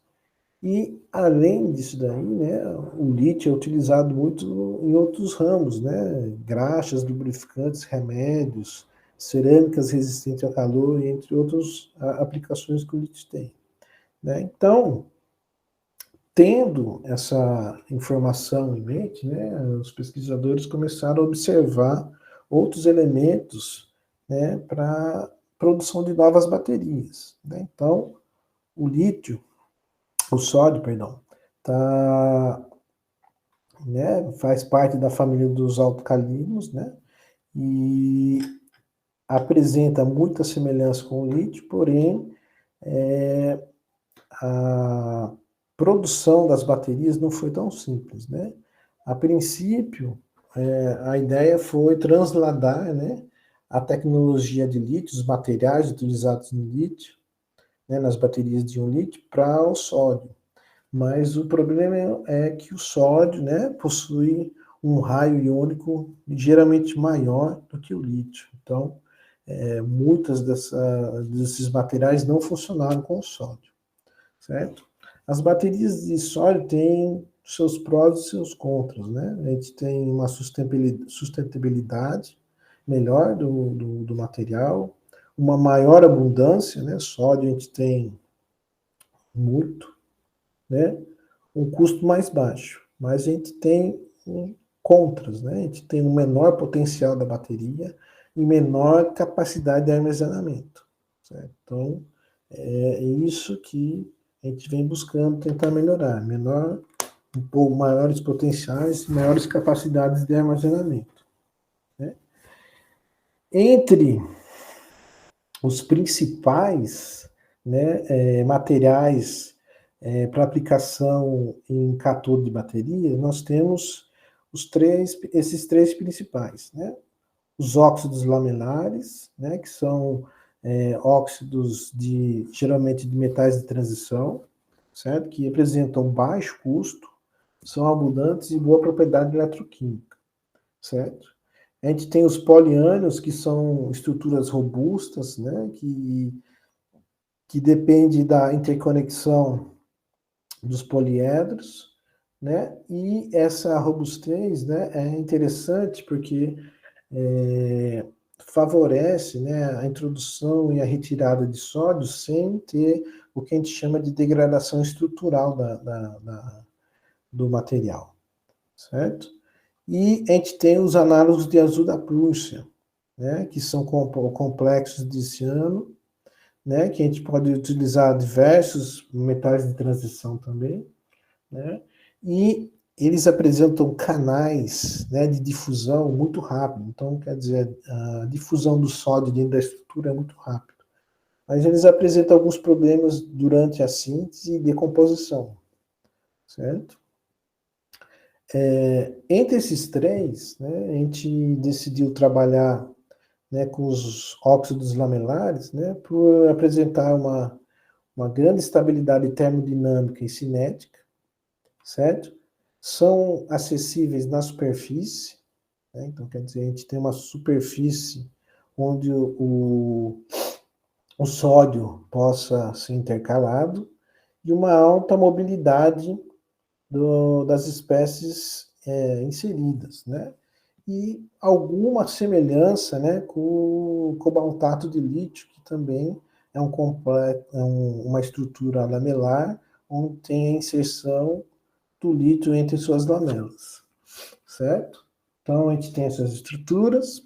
E, além disso daí, né, o lítio é utilizado muito em outros ramos, né, graxas, lubrificantes, remédios, cerâmicas resistentes ao calor, entre outras aplicações que o lítio tem, né? Então, tendo essa informação em mente, né, os pesquisadores começaram a observar outros elementos, né, para produção de novas baterias, né? Então, o sódio, perdão, tá, né, faz parte da família dos alcalinos, né, e apresenta muita semelhança com o lítio, porém, a produção das baterias não foi tão simples, né. A princípio, a ideia foi transladar, né, a tecnologia de lítio, os materiais utilizados no lítio, né, nas baterias de um lítio, para o sódio. Mas o problema é que o sódio, né, possui um raio iônico ligeiramente maior do que o lítio. Então, muitas desses materiais não funcionaram com o sódio, certo? As baterias de sódio têm seus prós e seus contras, né? A gente tem uma sustentabilidade melhor do material, uma maior abundância, né? Sódio a gente tem muito, né? Um custo mais baixo, mas a gente tem contras, né? A gente tem um menor potencial da bateria e menor capacidade de armazenamento, certo? Então, é isso que a gente vem buscando tentar melhorar, um pouco maiores potenciais, maiores capacidades de armazenamento, né? Entre os principais, né, materiais para aplicação em cator de bateria, nós temos esses três principais, né? Os óxidos lamelares, né, que são óxidos geralmente de metais de transição, certo? Que apresentam baixo custo, são abundantes e boa propriedade eletroquímica, certo? A gente tem os poliânios, que são estruturas robustas, né, que depende da interconexão dos poliedros, né? E essa robustez, né, é interessante porque favorece, né, a introdução e a retirada de sódio sem ter o que a gente chama de degradação estrutural do material, certo? E a gente tem os análogos de azul da Prússia, né, que são complexos de ciano, né, que a gente pode utilizar diversos metais de transição também, né, e eles apresentam canais, né, de difusão muito rápido. Então, quer dizer, a difusão do sódio dentro da estrutura é muito rápida. Mas eles apresentam alguns problemas durante a síntese e decomposição, certo? Entre esses três, né, a gente decidiu trabalhar, né, com os óxidos lamelares, né, por apresentar uma grande estabilidade termodinâmica e cinética, certo? São acessíveis na superfície, né? Então, quer dizer, a gente tem uma superfície onde o sódio possa ser intercalado e uma alta mobilidade das espécies inseridas, né? E alguma semelhança, né, com o cobaltato de lítio, que também é uma estrutura lamelar, onde tem a inserção do lítio entre suas lamelas, certo? Então, a gente tem essas estruturas,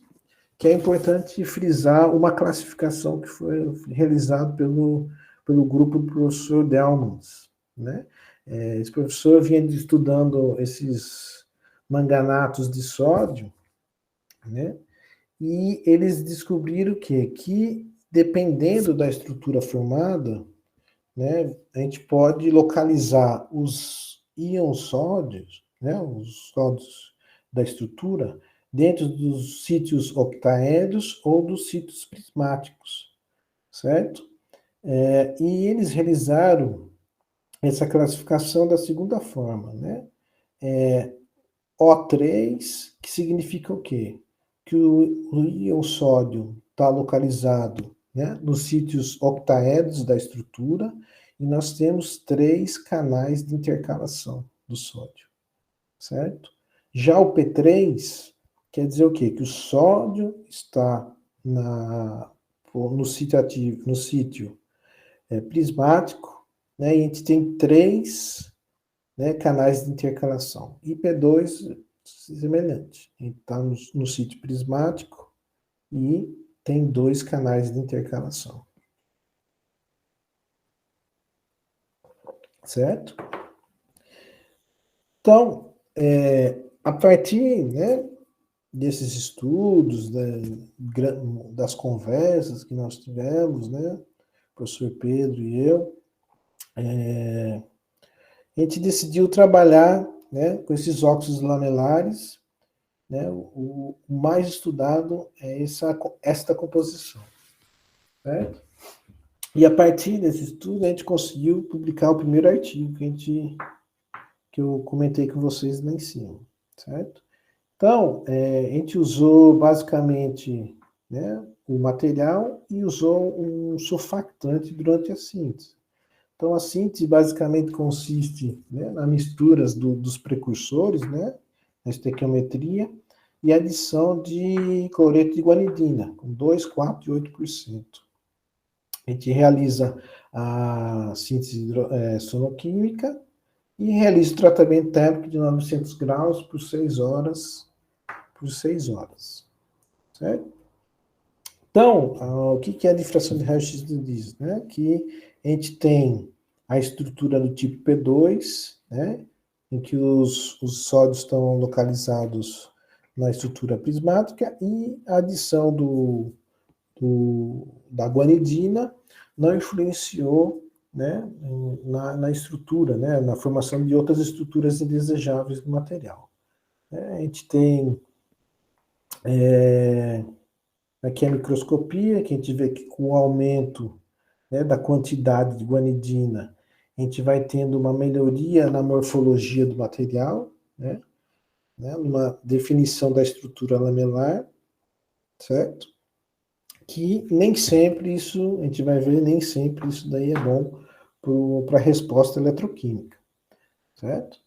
que é importante frisar uma classificação que foi realizada pelo grupo do professor Delmans, né? Esse professor vinha estudando esses manganatos de sódio, né? E eles descobriram que dependendo da estrutura formada, né, a gente pode localizar os íons sódios, né, os sódios da estrutura, dentro dos sítios octaédrios ou dos sítios prismáticos, certo? E eles realizaram essa classificação da seguinte forma, né? O3, que significa o quê? Que o íon sódio está localizado, né, nos sítios octaédrios da estrutura, e nós temos 3 canais de intercalação do sódio, certo? Já o P3 quer dizer o quê? Que o sódio está no sítio ativo, no sítio prismático, né, e a gente tem 3, né, canais de intercalação. E P2 semelhante. Está no sítio prismático e tem 2 canais de intercalação. Certo? Então, a partir, né, desses estudos, das conversas que nós tivemos, né, o professor Pedro e eu, a gente decidiu trabalhar, né, com esses óxidos lamelares, né, o mais estudado é esta composição, certo? E a partir desse estudo a gente conseguiu publicar o primeiro artigo que eu comentei com vocês lá em cima, certo? Então, a gente usou basicamente, né, o material e usou um surfactante durante a síntese. Então, a síntese basicamente consiste, né, na mistura dos precursores, né, na estequiometria, e adição de cloreto de guanidina, com 2, 4 e 8%. A gente realiza a síntese sonoquímica e realiza o tratamento térmico de 900 graus por 6 horas, certo? Então, o que é a difração de raio-x diz? Né? Que a gente tem a estrutura do tipo P2, né? Em que os sódios estão localizados na estrutura prismática, e a adição da guanidina não influenciou, né, na estrutura, né, na formação de outras estruturas indesejáveis do material. A gente tem aqui a microscopia, que a gente vê que com o aumento, né, da quantidade de guanidina, a gente vai tendo uma melhoria na morfologia do material, né, uma definição da estrutura lamelar, certo? Que nem sempre isso, a gente vai ver, nem sempre isso daí é bom para a resposta eletroquímica, certo?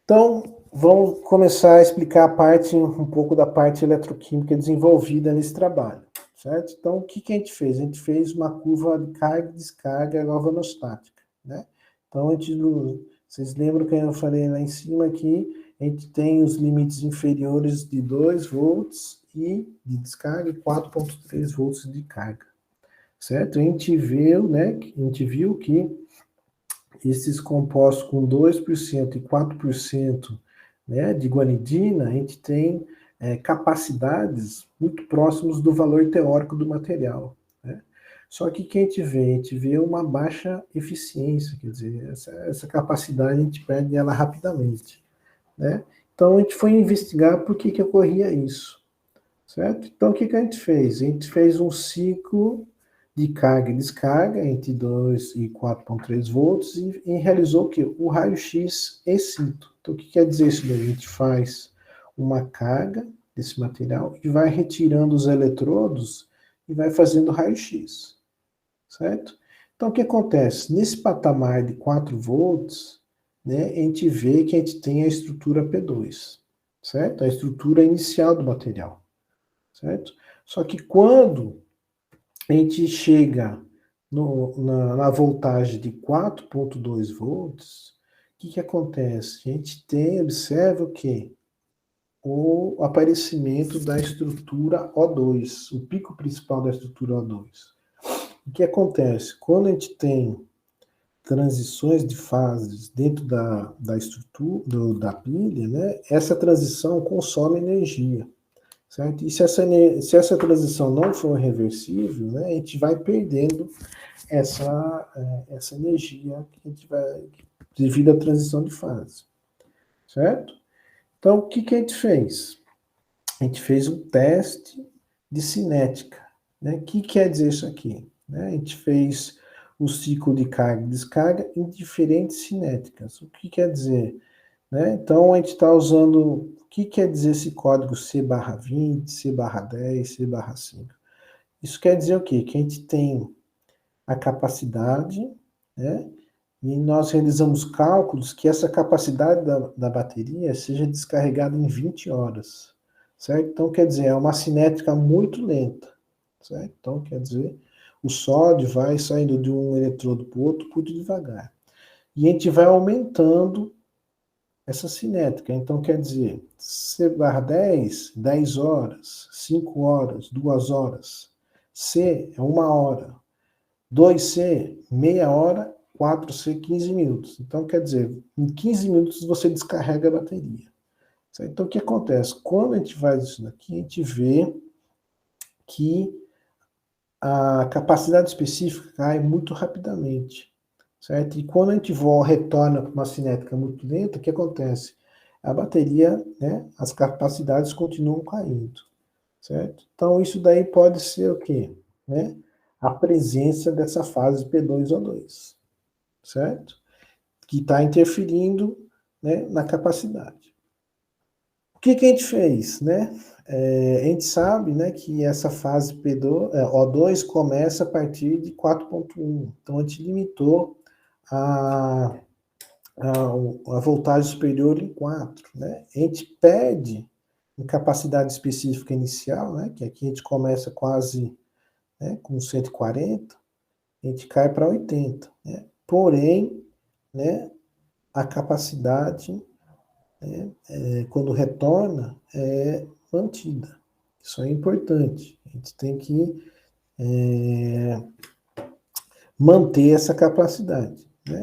Então, vamos começar a explicar um pouco da parte eletroquímica desenvolvida nesse trabalho, certo? Então, o que a gente fez? A gente fez uma curva de carga e descarga galvanostática, né? Então, vocês lembram que eu falei lá em cima que a gente tem os limites inferiores de 2 volts e de descarga e 4,3 volts de carga, certo? A gente viu, né, que esses compostos com 2% e 4%, né, de guanidina, a gente tem capacidades muito próximas do valor teórico do material, né? Só que o que a gente vê? A gente vê uma baixa eficiência, quer dizer, essa capacidade a gente perde ela rapidamente, né? Então a gente foi investigar por que ocorria isso, certo? Então o que a gente fez? A gente fez um ciclo de carga e descarga entre 2 e 4,3 volts e realizou o quê? O raio-x excito. Então o que quer dizer isso daí? A gente faz uma carga desse material e vai retirando os eletrodos e vai fazendo raio-x, certo? Então o que acontece? Nesse patamar de 4 volts, né, a gente vê que a gente tem a estrutura P2, certo? A estrutura inicial do material, certo? Só que quando a gente chega na voltagem de 4,2 volts, o que acontece? A gente observa o quê? O aparecimento da estrutura O2, o pico principal da estrutura O2. O que acontece? Quando a gente tem transições de fases dentro da estrutura, da pilha, né, essa transição consome energia, certo? E se essa transição não for reversível, né, a gente vai perdendo essa energia que a gente vai, devido à transição de fase, certo? Então, o que a gente fez? A gente fez um teste de cinética, né? O que quer dizer isso aqui? Né? A gente fez o ciclo de carga e descarga em diferentes cinéticas. O que quer dizer? Né? Então, a gente está usando... O que quer dizer esse código C/20, C/10, C/5? Isso quer dizer o quê? Que a gente tem a capacidade, né? E nós realizamos cálculos que essa capacidade da bateria seja descarregada em 20 horas, certo? Então, quer dizer, é uma cinética muito lenta, certo? Então, quer dizer, o sódio vai saindo de um eletrodo para o outro muito devagar. E a gente vai aumentando essa cinética. Então, quer dizer, C/10, 10 horas, 5 horas, 2 horas. C é 1 hora. 2C, meia hora, 4C, 15 minutos. Então, quer dizer, em 15 minutos você descarrega a bateria. Certo? Então, o que acontece? Quando a gente faz isso daqui, a gente vê que a capacidade específica cai muito rapidamente. Certo? E quando a gente retorna para uma cinética muito lenta, o que acontece? A bateria, né, as capacidades continuam caindo. Certo? Então, isso daí pode ser o quê? Né? A presença dessa fase P2O2, certo? Que está interferindo, né, na capacidade. O que a gente fez, né? A gente sabe, né, que essa fase O2 começa a partir de 4,1. Então, a gente limitou a, a voltagem superior em 4. Né? A gente perde em capacidade específica inicial, né, que aqui a gente começa quase, né, com 140, a gente cai para 80. Né? Porém, né, a capacidade, né, quando retorna, é mantida. Isso é importante. A gente tem que manter essa capacidade. Né?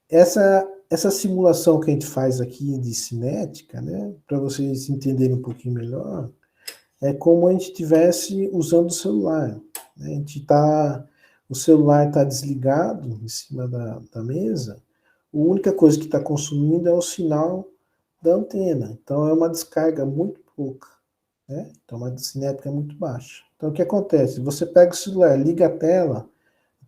Essa simulação que a gente faz aqui de cinética, né, para vocês entenderem um pouquinho melhor, é como a gente estivesse usando o celular. Né? O celular está desligado em cima da mesa, a única coisa que está consumindo é o sinal da antena. Então é uma descarga muito pouca. Né? Então uma cinética muito baixa. Então o que acontece? Você pega o celular, liga a tela,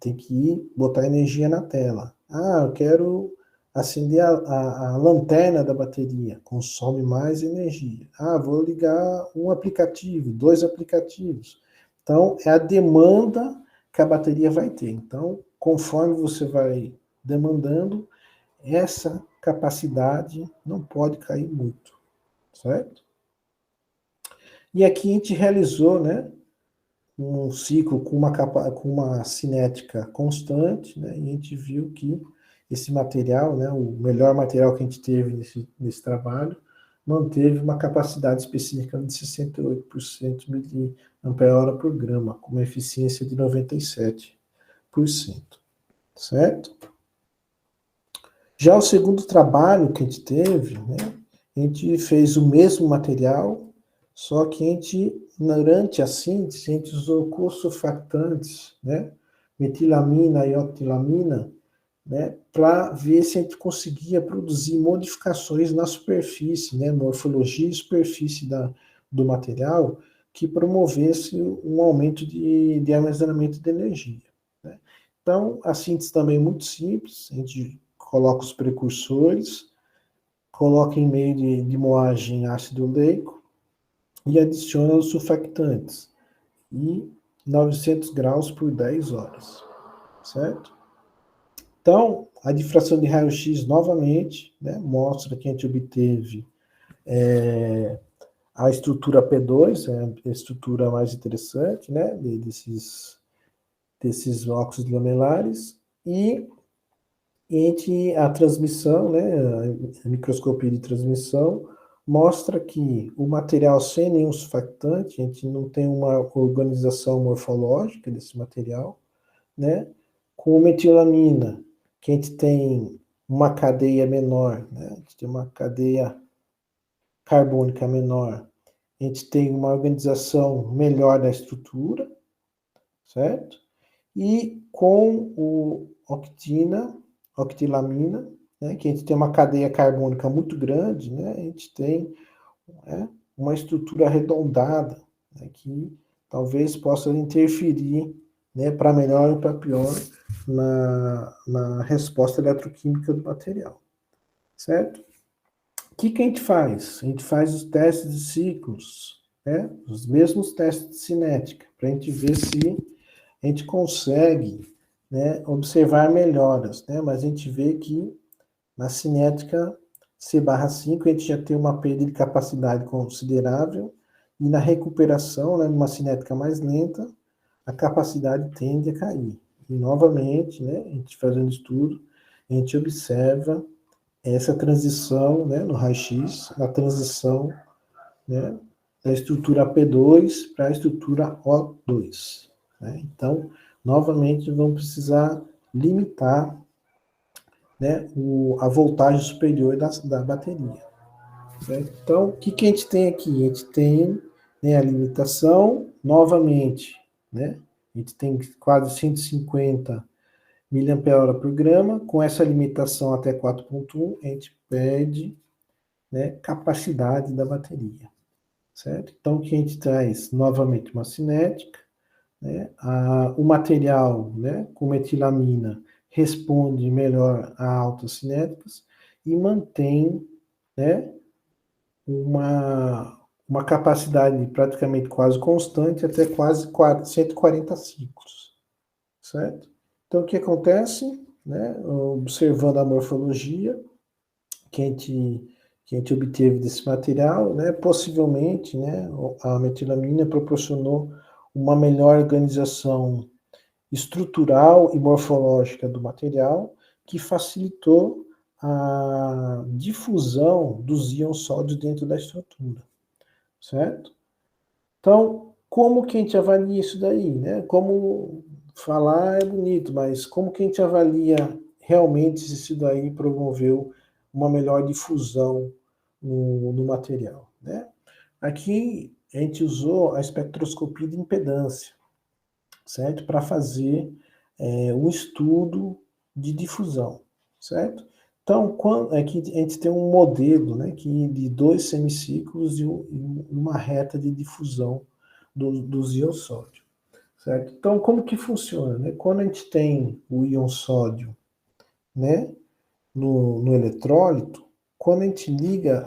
tem que ir botar energia na tela. Ah, eu quero acender a lanterna da bateria, consome mais energia. Ah, vou ligar um aplicativo, 2 aplicativos. Então, é a demanda que a bateria vai ter. Então, conforme você vai demandando, essa capacidade não pode cair muito, certo? E aqui a gente realizou, né, um ciclo com uma cinética constante, né, e a gente viu que esse material, né, o melhor material que a gente teve nesse trabalho, manteve uma capacidade específica de 68% miliampere-hora por grama, com uma eficiência de 97%, certo? Já o segundo trabalho que a gente teve, né, a gente fez o mesmo material, só que a gente, durante a síntese, a gente usou co-surfactantes, né, metilamina e otilamina, né, para ver se a gente conseguia produzir modificações na superfície, né, morfologia e superfície do material, que promovesse um aumento de armazenamento de energia. Né? Então, a síntese também é muito simples, a gente coloca os precursores, coloca em meio de moagem ácido oleico e adiciona os surfactantes, e 900 graus por 10 horas, certo? Então, a difração de raio-x novamente, né, mostra que a gente obteve a estrutura P2, a estrutura mais interessante, né, desses óxidos lamelares, e a transmissão, né, a microscopia de transmissão, mostra que o material sem nenhum surfactante, a gente não tem uma organização morfológica desse material, né, com metilamina, que a gente tem uma cadeia menor, né, a gente tem uma cadeia carbônica menor, a gente tem uma organização melhor da estrutura, certo? E com o octilamina, né, que a gente tem uma cadeia carbônica muito grande, né, a gente tem, né, uma estrutura arredondada, né, que talvez possa interferir, né, para melhor ou para pior na resposta eletroquímica do material, certo? O que a gente faz? A gente faz os testes de ciclos, né, os mesmos testes de cinética, para a gente ver se a gente consegue, né, observar melhoras, né, mas a gente vê que na cinética C/5 a gente já tem uma perda de capacidade considerável, e na recuperação, né, numa cinética mais lenta, a capacidade tende a cair. E novamente, né, a gente fazendo estudo, a gente observa essa transição, né, no raio-x, a transição, né, da estrutura P2 para a estrutura O2. Né? Então, novamente, vamos precisar limitar, né, a voltagem superior da bateria. Certo? Então, o que a gente tem aqui? A gente tem, né, a limitação, novamente, né? A gente tem quase 150 miliampere-hora por grama. Com essa limitação até 4.1, a gente perde, né, capacidade da bateria. Certo? Então, o que a gente traz? Novamente, uma cinética, né? O material, né, com metilamina responde melhor a altas cinéticas e mantém, né, uma capacidade praticamente quase constante até quase 140 ciclos, certo? Então, o que acontece? Né, observando a morfologia que a gente obteve desse material, né, possivelmente, né, a metilamina proporcionou uma melhor organização estrutural e morfológica do material, que facilitou a difusão dos íons sódio dentro da estrutura, certo? Então, como que a gente avalia isso daí, né? Como falar é bonito, mas como que a gente avalia realmente se isso daí promoveu uma melhor difusão no material, né? Aqui a gente usou a espectroscopia de impedância, certo? Para fazer um estudo de difusão, certo? Então, aqui a gente tem um modelo, né, de 2 semiciclos e uma reta de difusão dos íons sódio, certo? Então, como que funciona? Né? Quando a gente tem o íon sódio, né, no eletrólito, quando a gente liga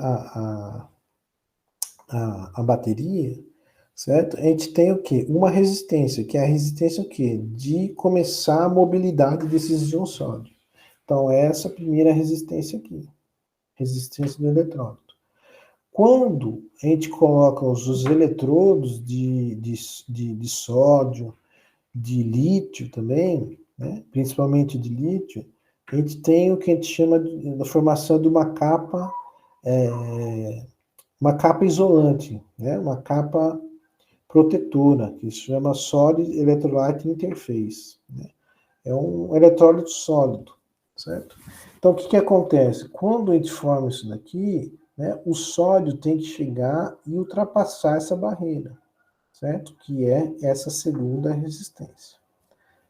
a bateria, certo? A gente tem o quê? Uma resistência, que é a resistência o quê? De começar a mobilidade desses íons sódio. Então, essa é a primeira resistência aqui, resistência do eletrólito. Quando a gente coloca os eletrodos de sódio, de lítio também, né, principalmente de lítio, a gente tem o que a gente chama da formação de uma capa uma capa isolante, né? Uma capa protetora, que se chama Solid Electrolyte Interface, né? É um eletrólito sólido, certo? Então, o que acontece? Quando a gente forma isso daqui, né, o sódio tem que chegar e ultrapassar essa barreira, certo? Que é essa segunda resistência,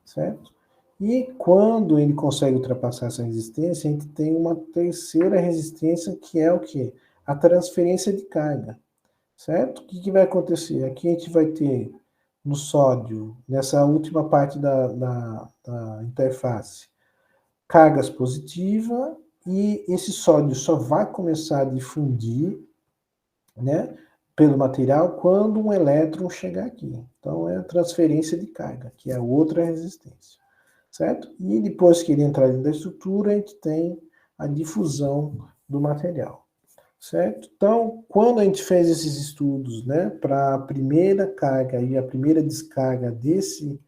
certo? E quando ele consegue ultrapassar essa resistência, a gente tem uma terceira resistência, que é o quê? A transferência de carga, certo? O que vai acontecer? Aqui a gente vai ter no sódio, nessa última parte da interface, cargas positivas, e esse sódio só vai começar a difundir, né, pelo material quando um elétron chegar aqui. Então, é a transferência de carga, que é outra resistência, certo? E depois que ele entrar dentro da estrutura, a gente tem a difusão do material, certo? Então, quando a gente fez esses estudos, né, para a primeira carga e a primeira descarga desse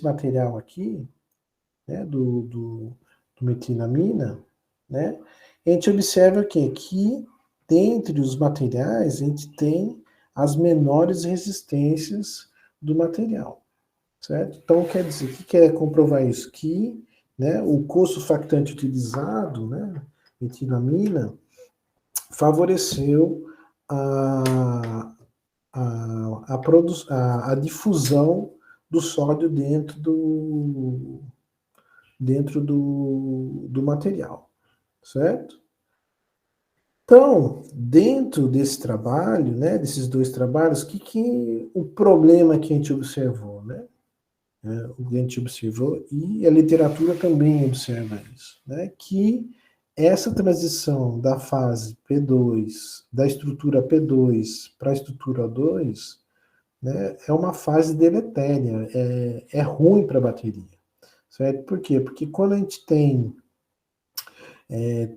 material aqui, né, do metilamina, né, a gente observa que dentre os materiais a gente tem as menores resistências do material, certo? Então, quer dizer, o que quer comprovar isso? Que, né, o co-surfactante utilizado, né, metilamina, favoreceu a, a difusão do sódio dentro do material, certo? Então, dentro desse trabalho, né, desses dois trabalhos, o problema que a gente observou, né? O que a gente observou, e a literatura também observa isso, né? Que essa transição da fase P2, da estrutura P2 para a estrutura O2, né, é uma fase deletéria, é ruim para a bateria, certo? Por quê? Porque quando a gente tem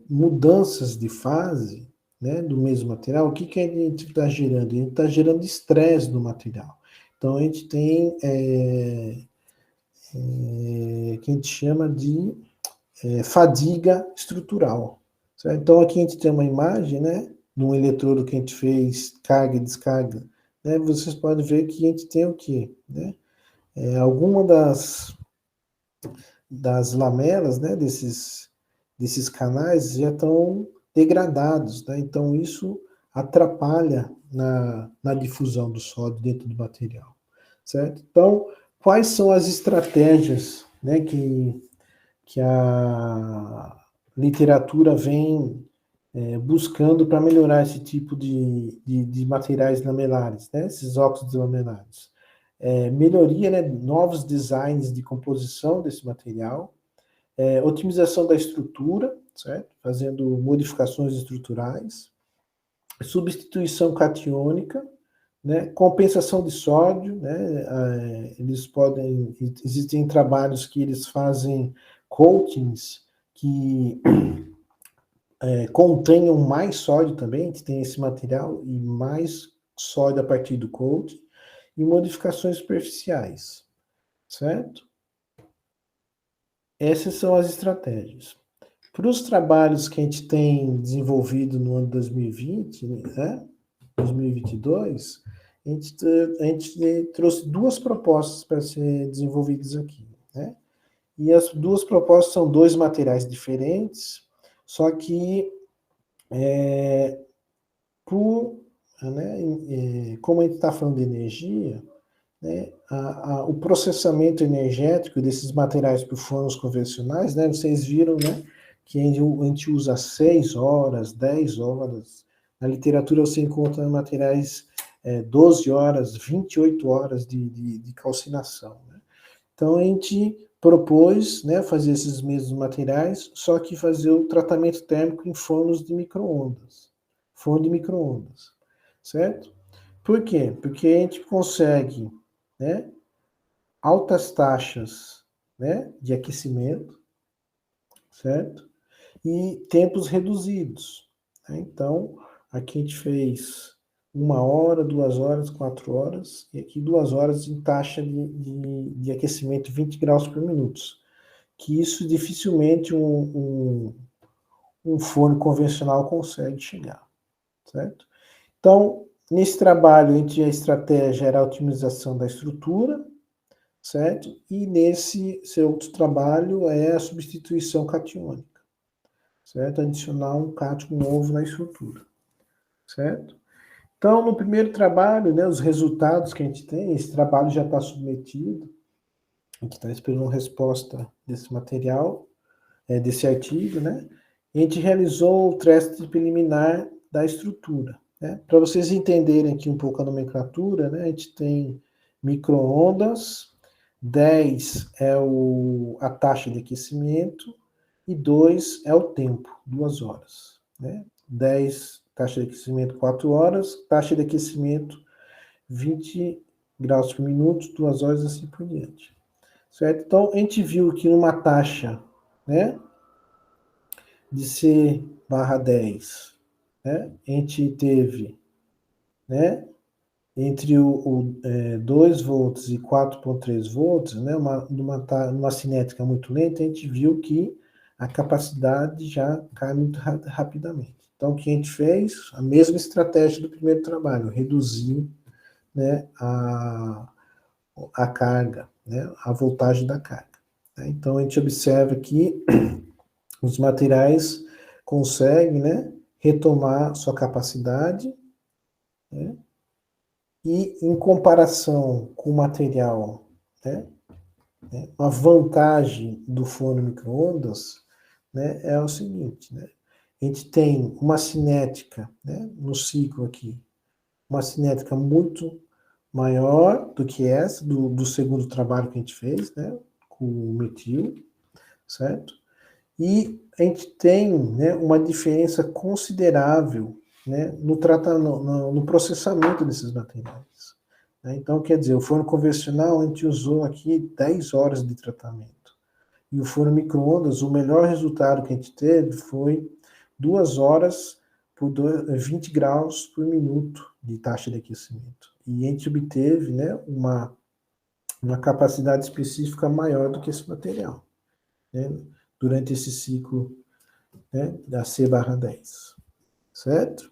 mudanças de fase, né, do mesmo material, o que a gente está gerando? A gente está gerando estresse no material. Então, a gente tem que a gente chama de fadiga estrutural, certo? Então, aqui a gente tem uma imagem, né, de um eletrodo que a gente fez carga e descarga, né? Vocês podem ver que a gente tem o quê, né? Alguma das lamelas, né, desses canais já estão degradados, né? Então isso atrapalha na difusão do sódio dentro do material, certo? Então, quais são as estratégias, né, que a literatura vem buscando para melhorar esse tipo de materiais lamelares, né, esses óxidos lamelares? Melhoria, né, novos designs de composição desse material, otimização da estrutura, certo? Fazendo modificações estruturais, substituição catiônica, né? Compensação de sódio, né? Existem trabalhos que eles fazem coatings que contenham mais sódio também, que tem esse material e mais sódio a partir do coating, e modificações superficiais, certo? Essas são as estratégias. Para os trabalhos que a gente tem desenvolvido no ano 2020, né, 2022, a gente trouxe duas propostas para serem desenvolvidas aqui, né? E as duas propostas são dois materiais diferentes, só que como a gente está falando de energia, né, o processamento energético desses materiais por fornos convencionais, né, vocês viram, né, que a gente usa 6 horas, 10 horas. Na literatura você encontra materiais 12 horas, 28 horas de calcinação. Né? Então a gente propôs, né, fazer esses mesmos materiais, só que fazer o tratamento térmico em fornos de micro-ondas. Forno de micro-ondas, certo? Por quê? Porque a gente consegue, né, altas taxas, né, de aquecimento, certo? E tempos reduzidos. Né? Então, aqui a gente fez 1 hora, 2 horas, 4 horas, e aqui 2 horas em taxa de aquecimento 20 graus por minuto. Que isso dificilmente um forno convencional consegue chegar. certo? Então, nesse trabalho, a estratégia era a otimização da estrutura, certo? E nesse seu outro trabalho é a substituição catiônica, certo? Adicionar um cátion novo na estrutura, certo? Então, no primeiro trabalho, né, os resultados que a gente tem, esse trabalho já está submetido, a gente está esperando resposta desse material, desse artigo, né? A gente realizou o teste preliminar da estrutura, né? Para vocês entenderem aqui um pouco a nomenclatura, né? A gente tem micro-ondas, 10 é a taxa de aquecimento e 2 é o tempo, 2 horas, né? 10, taxa de aquecimento 4 horas, taxa de aquecimento 20 graus por minuto, 2 horas e assim por diante. Certo? Então, a gente viu que numa taxa, né, de C/10, né, a gente teve, né, entre 2 volts e 4,3 volts, né, numa cinética muito lenta, a gente viu que a capacidade já cai muito rapidamente. Então, o que a gente fez? A mesma estratégia do primeiro trabalho, reduzir, né, a carga, né, a voltagem da carga. Então, a gente observa que os materiais conseguem, né, retomar sua capacidade, né, e em comparação com o material, né, uma vantagem do forno micro-ondas, né, é o seguinte, né, a gente tem uma cinética, né, no ciclo aqui, uma cinética muito maior do que essa, do segundo trabalho que a gente fez, né, com o metil, certo? E a gente tem, né, uma diferença considerável, né, no processamento desses materiais. Né? Então, quer dizer, o forno convencional a gente usou aqui 10 horas de tratamento. E o forno micro-ondas, o melhor resultado que a gente teve foi 2 horas por 20 graus por minuto de taxa de aquecimento. E a gente obteve, né, uma capacidade específica maior do que esse material, né, durante esse ciclo, né, da C/10, certo?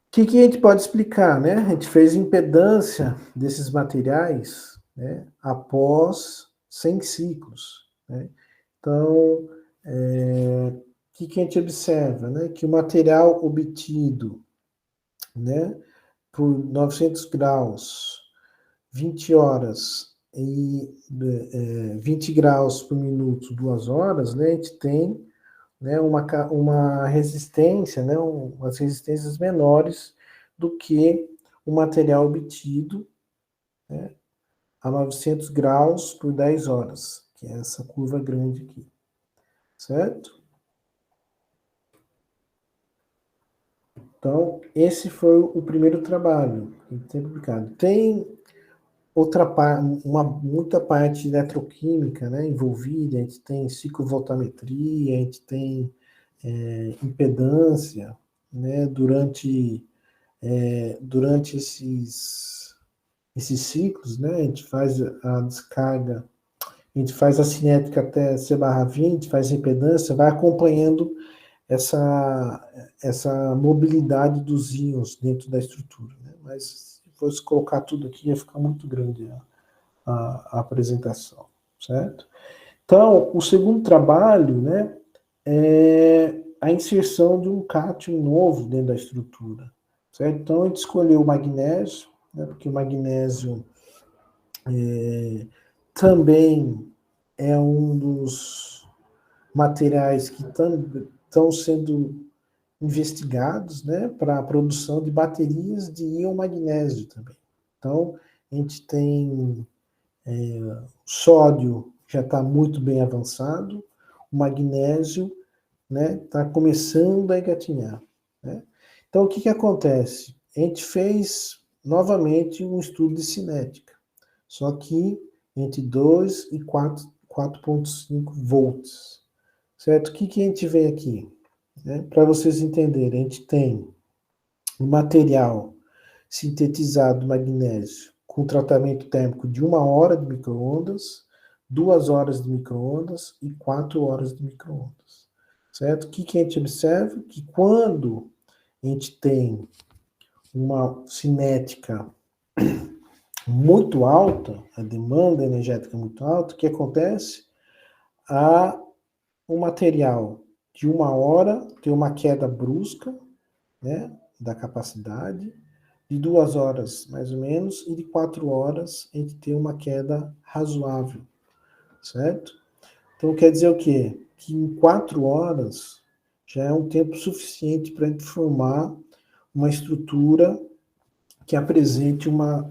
O que a gente pode explicar, né? A gente fez impedância desses materiais, né, após 100 ciclos, né? Então, o que a gente observa, né? Que o material obtido, né, por 900 graus, 20 horas e 20 graus por minuto, 2 horas, né, a gente tem, né, uma resistência, né, umas resistências menores do que o material obtido, né, a 900 graus por 10 horas, que é essa curva grande aqui, certo? Então, esse foi o primeiro trabalho que tem publicado. Tem muita parte eletroquímica, né, envolvida, a gente tem ciclovoltametria, a gente tem impedância, né, durante esses ciclos, né, a gente faz a descarga, a gente faz a cinética até C/20, faz a impedância, vai acompanhando essa mobilidade dos íons dentro da estrutura, né, mas se fosse colocar tudo aqui, ia ficar muito grande a apresentação, certo? Então, o segundo trabalho, né, é a inserção de um cátion novo dentro da estrutura, certo? Então, a gente escolheu o magnésio, né, porque o magnésio também é um dos materiais que estão sendo investigados, né, para a produção de baterias de íon magnésio também. Então, a gente tem sódio já está muito bem avançado, o magnésio, né, está começando a engatinhar, né? Então, o que acontece? A gente fez novamente um estudo de cinética, só que entre 2 e 4,5 volts, certo? O que a gente vê aqui? Né? Para vocês entenderem, a gente tem um material sintetizado de magnésio com tratamento térmico de 1 hora de micro-ondas, 2 horas de micro-ondas e 4 horas de micro-ondas. Certo? O que a gente observa? Que quando a gente tem uma cinética muito alta, a demanda energética muito alta, o que acontece? O material de 1 hora tem uma queda brusca, né, da capacidade, de 2 horas, mais ou menos, e de 4 horas a gente tem uma queda razoável, certo? Então quer dizer o quê? Que em 4 horas já é um tempo suficiente para a gente formar uma estrutura que apresente uma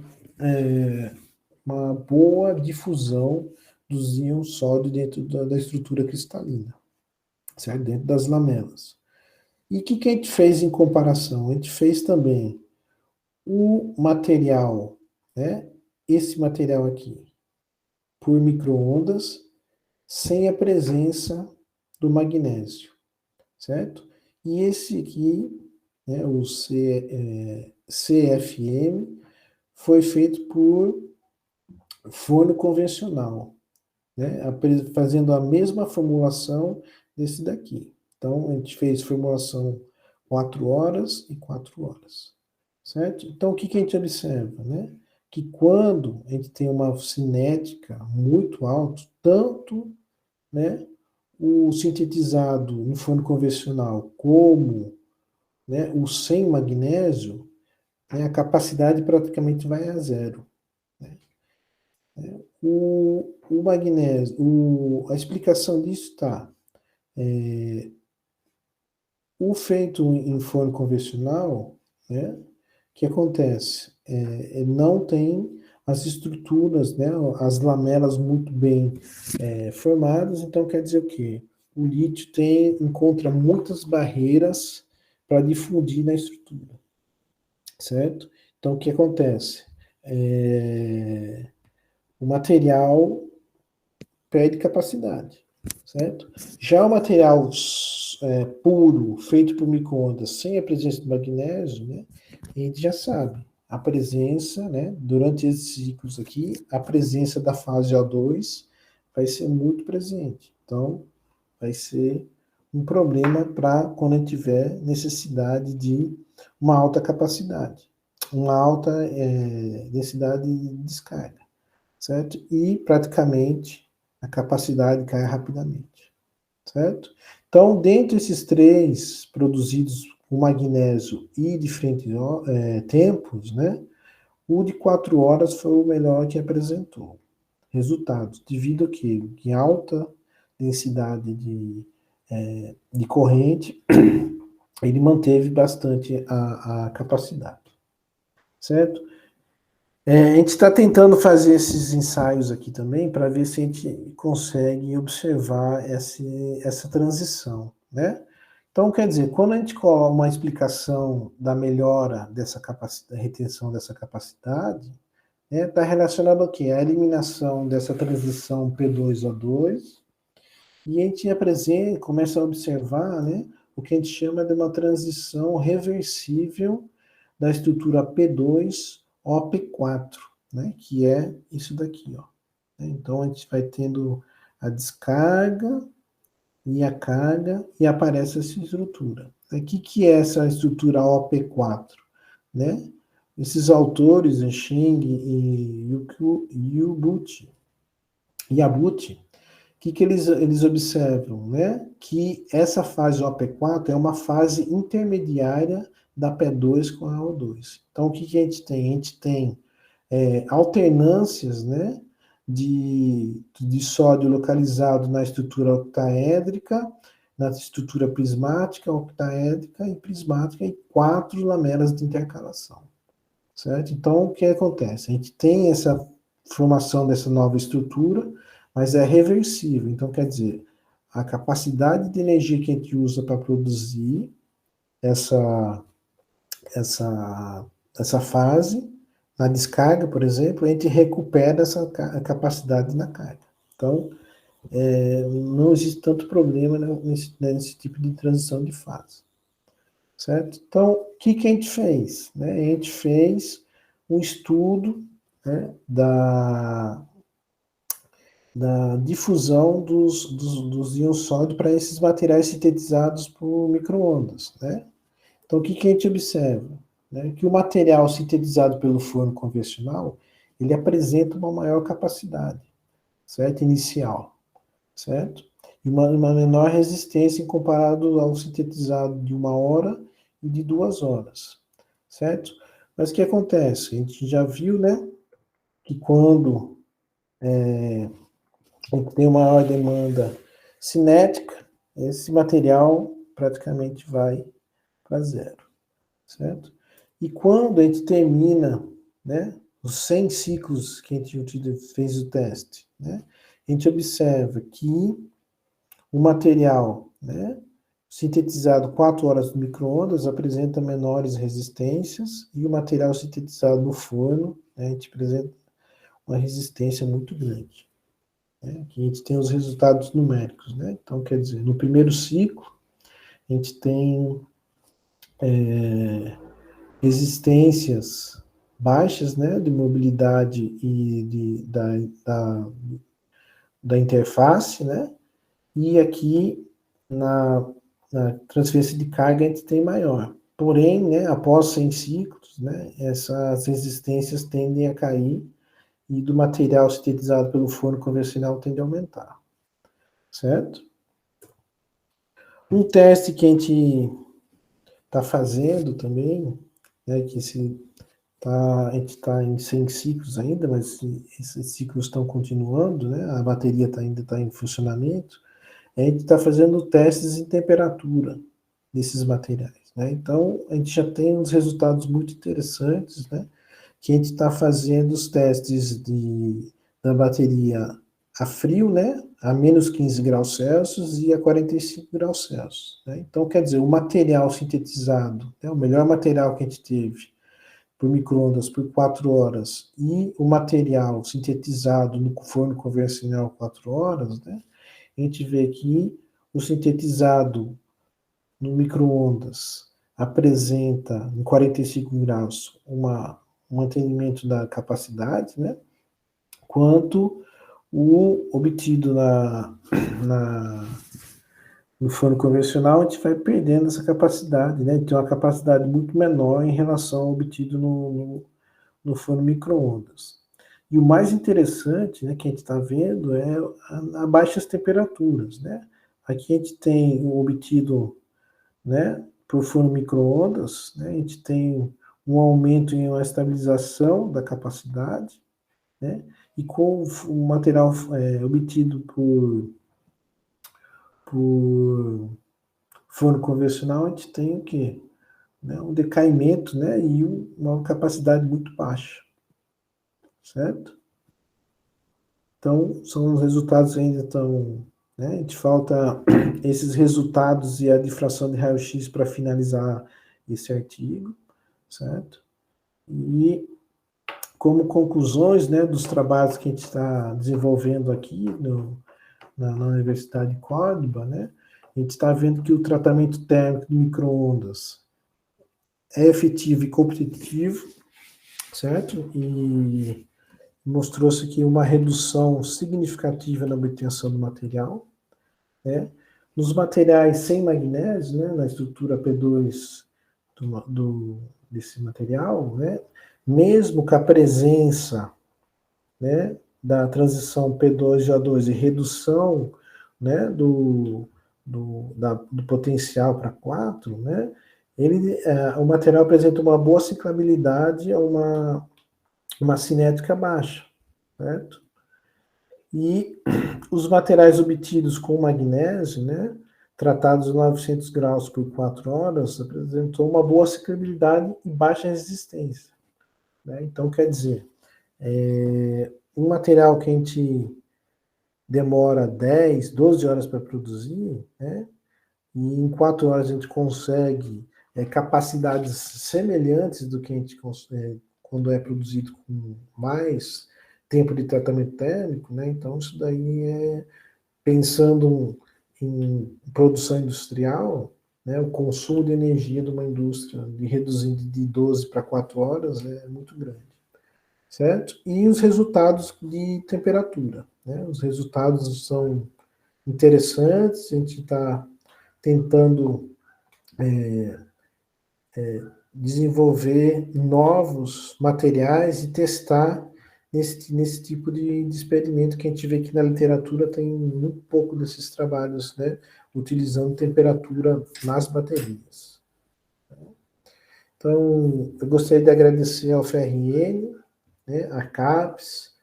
boa difusão dos íons sódio dentro da estrutura cristalina, certo? Dentro das lamelas. E o que a gente fez em comparação? A gente fez também o material, né? Esse material aqui, por micro-ondas, sem a presença do magnésio, certo? E esse aqui, né, o CFM, foi feito por forno convencional, né, fazendo a mesma formulação desse daqui. Então, a gente fez formulação 4 horas e 4 horas, certo? Então, o que a gente observa, né? Que quando a gente tem uma cinética muito alta, tanto, né, o sintetizado em forno convencional como, né, o sem magnésio, né, a capacidade praticamente vai a zero. Né? O magnésio, a explicação disso está, o feito em forno convencional, né, que acontece? Não tem as estruturas, né, as lamelas muito bem formadas, então quer dizer o quê? O lítio encontra muitas barreiras para difundir na estrutura, certo? Então o que acontece? O material perde capacidade, certo? Já o material puro, feito por micro-ondas, sem a presença do magnésio, né, a gente já sabe, a presença, né, durante esses ciclos aqui, a presença da fase O2 vai ser muito presente. Então, vai ser um problema para quando a gente tiver necessidade de uma alta capacidade, uma alta densidade de descarga, certo? E praticamente a capacidade cai rapidamente, certo? Então, dentre esses três produzidos com magnésio e diferentes tempos, né, o de 4 horas foi o melhor que apresentou resultados, devido a que em alta densidade de corrente, ele manteve bastante a capacidade, certo? A gente está tentando fazer esses ensaios aqui também para ver se a gente consegue observar essa transição, né? Então, quer dizer, quando a gente coloca uma explicação da melhora dessa capacidade, retenção dessa capacidade, está relacionado ao quê? A eliminação dessa transição P2O2, e a gente começa a observar, né, o que a gente chama de uma transição reversível da estrutura P2OP4, né, que é isso daqui, ó. Então a gente vai tendo a descarga e a carga e aparece essa estrutura. O que é essa estrutura OP4? Né? Esses autores, Sheng e Yabuchi, que eles observam? Né? Que essa fase OP4 é uma fase intermediária da P2 com a O2. Então, o que a gente tem? A gente tem alternâncias, né, de sódio localizado na estrutura octaédrica, na estrutura prismática, octaédrica e prismática, e 4 lamelas de intercalação, certo? Então, o que acontece? A gente tem essa formação dessa nova estrutura, mas é reversível. Então, quer dizer, a capacidade de energia que a gente usa para produzir essa fase, na descarga, por exemplo, a gente recupera essa capacidade na carga. Então, não existe tanto problema nesse tipo de transição de fase. Certo? Então, o que a gente fez? Né? A gente fez um estudo, né, da difusão dos íons sódio para esses materiais sintetizados por micro-ondas. Né? Então, o que a gente observa? Né? Que o material sintetizado pelo forno convencional, ele apresenta uma maior capacidade, certo? Inicial, certo? E uma menor resistência em comparado ao sintetizado de 1 hora e de 2 horas, certo? Mas o que acontece? A gente já viu, né, que quando a gente tem uma maior demanda cinética, esse material praticamente vai para zero, certo? E quando a gente termina, né, os 100 ciclos que a gente fez o teste, né, a gente observa que o material, né, sintetizado 4 horas no micro-ondas apresenta menores resistências e o material sintetizado no forno, né, a gente apresenta uma resistência muito grande. Né? Aqui a gente tem os resultados numéricos. Né? Então, quer dizer, no primeiro ciclo, a gente tem resistências baixas, né, de mobilidade e da interface, né? E aqui na transferência de carga a gente tem maior. Porém, né, após 100 ciclos, né, essas resistências tendem a cair e do material sintetizado pelo forno convencional tende a aumentar, certo? Um teste que a gente está fazendo também, né, que a gente está em 100 ciclos ainda, mas esses ciclos estão continuando, né, a bateria ainda está em funcionamento, a gente está fazendo testes em temperatura desses materiais. Né? Então, a gente já tem uns resultados muito interessantes, né? Que a gente está fazendo os testes da bateria a frio, né? A menos 15 graus Celsius e a 45 graus Celsius. Né? Então, quer dizer, o material sintetizado, né? O melhor material que a gente teve por micro-ondas por 4 horas e o material sintetizado no forno convencional 4 horas, né? A gente vê que o sintetizado no micro-ondas apresenta, em 45 graus, um mantenimento da capacidade, né? Quanto o obtido no forno convencional, a gente vai perdendo essa capacidade, né? Tem uma capacidade muito menor em relação ao obtido no forno micro-ondas. E o mais interessante, né, que a gente está vendo é a baixas temperaturas, né? Aqui a gente tem o obtido, né, por forno micro-ondas, né? A gente tem um aumento em uma estabilização da capacidade, né? E com o material obtido por forno convencional, a gente tem o quê? Né? Um decaimento, né? E uma capacidade muito baixa, certo? Então, são os resultados ainda estão... Né? A gente falta esses resultados e a difração de raio-x para finalizar esse artigo, certo? E como conclusões, né, dos trabalhos que a gente está desenvolvendo aqui na Universidade de Córdoba, né, a gente está vendo que o tratamento térmico de micro-ondas é efetivo e competitivo, certo? E mostrou-se aqui uma redução significativa na obtenção do material, né? Nos materiais sem magnésio, né, na estrutura P2 desse material, né, mesmo com a presença, né, da transição P2-J2 e redução, né, do potencial para 4, né, o material apresenta uma boa ciclabilidade a uma cinética baixa, certo? E os materiais obtidos com magnésio, né, tratados a 900 graus por 4 horas, apresentou uma boa ciclabilidade e baixa resistência. Né? Então, quer dizer, um material que a gente demora 10, 12 horas para produzir, né, e em 4 horas a gente consegue capacidades semelhantes do que a gente consegue quando é produzido com mais tempo de tratamento térmico, né? Então, isso daí pensando em produção industrial, né, o consumo de energia de uma indústria de reduzindo de 12 para 4 horas é muito grande, certo? E os resultados de temperatura, né? Os resultados são interessantes, a gente está tentando desenvolver novos materiais e testar nesse tipo de experimento que a gente vê que na literatura tem muito pouco desses trabalhos, né, utilizando temperatura nas baterias. Então, eu gostaria de agradecer ao FRN, né, a CAPES,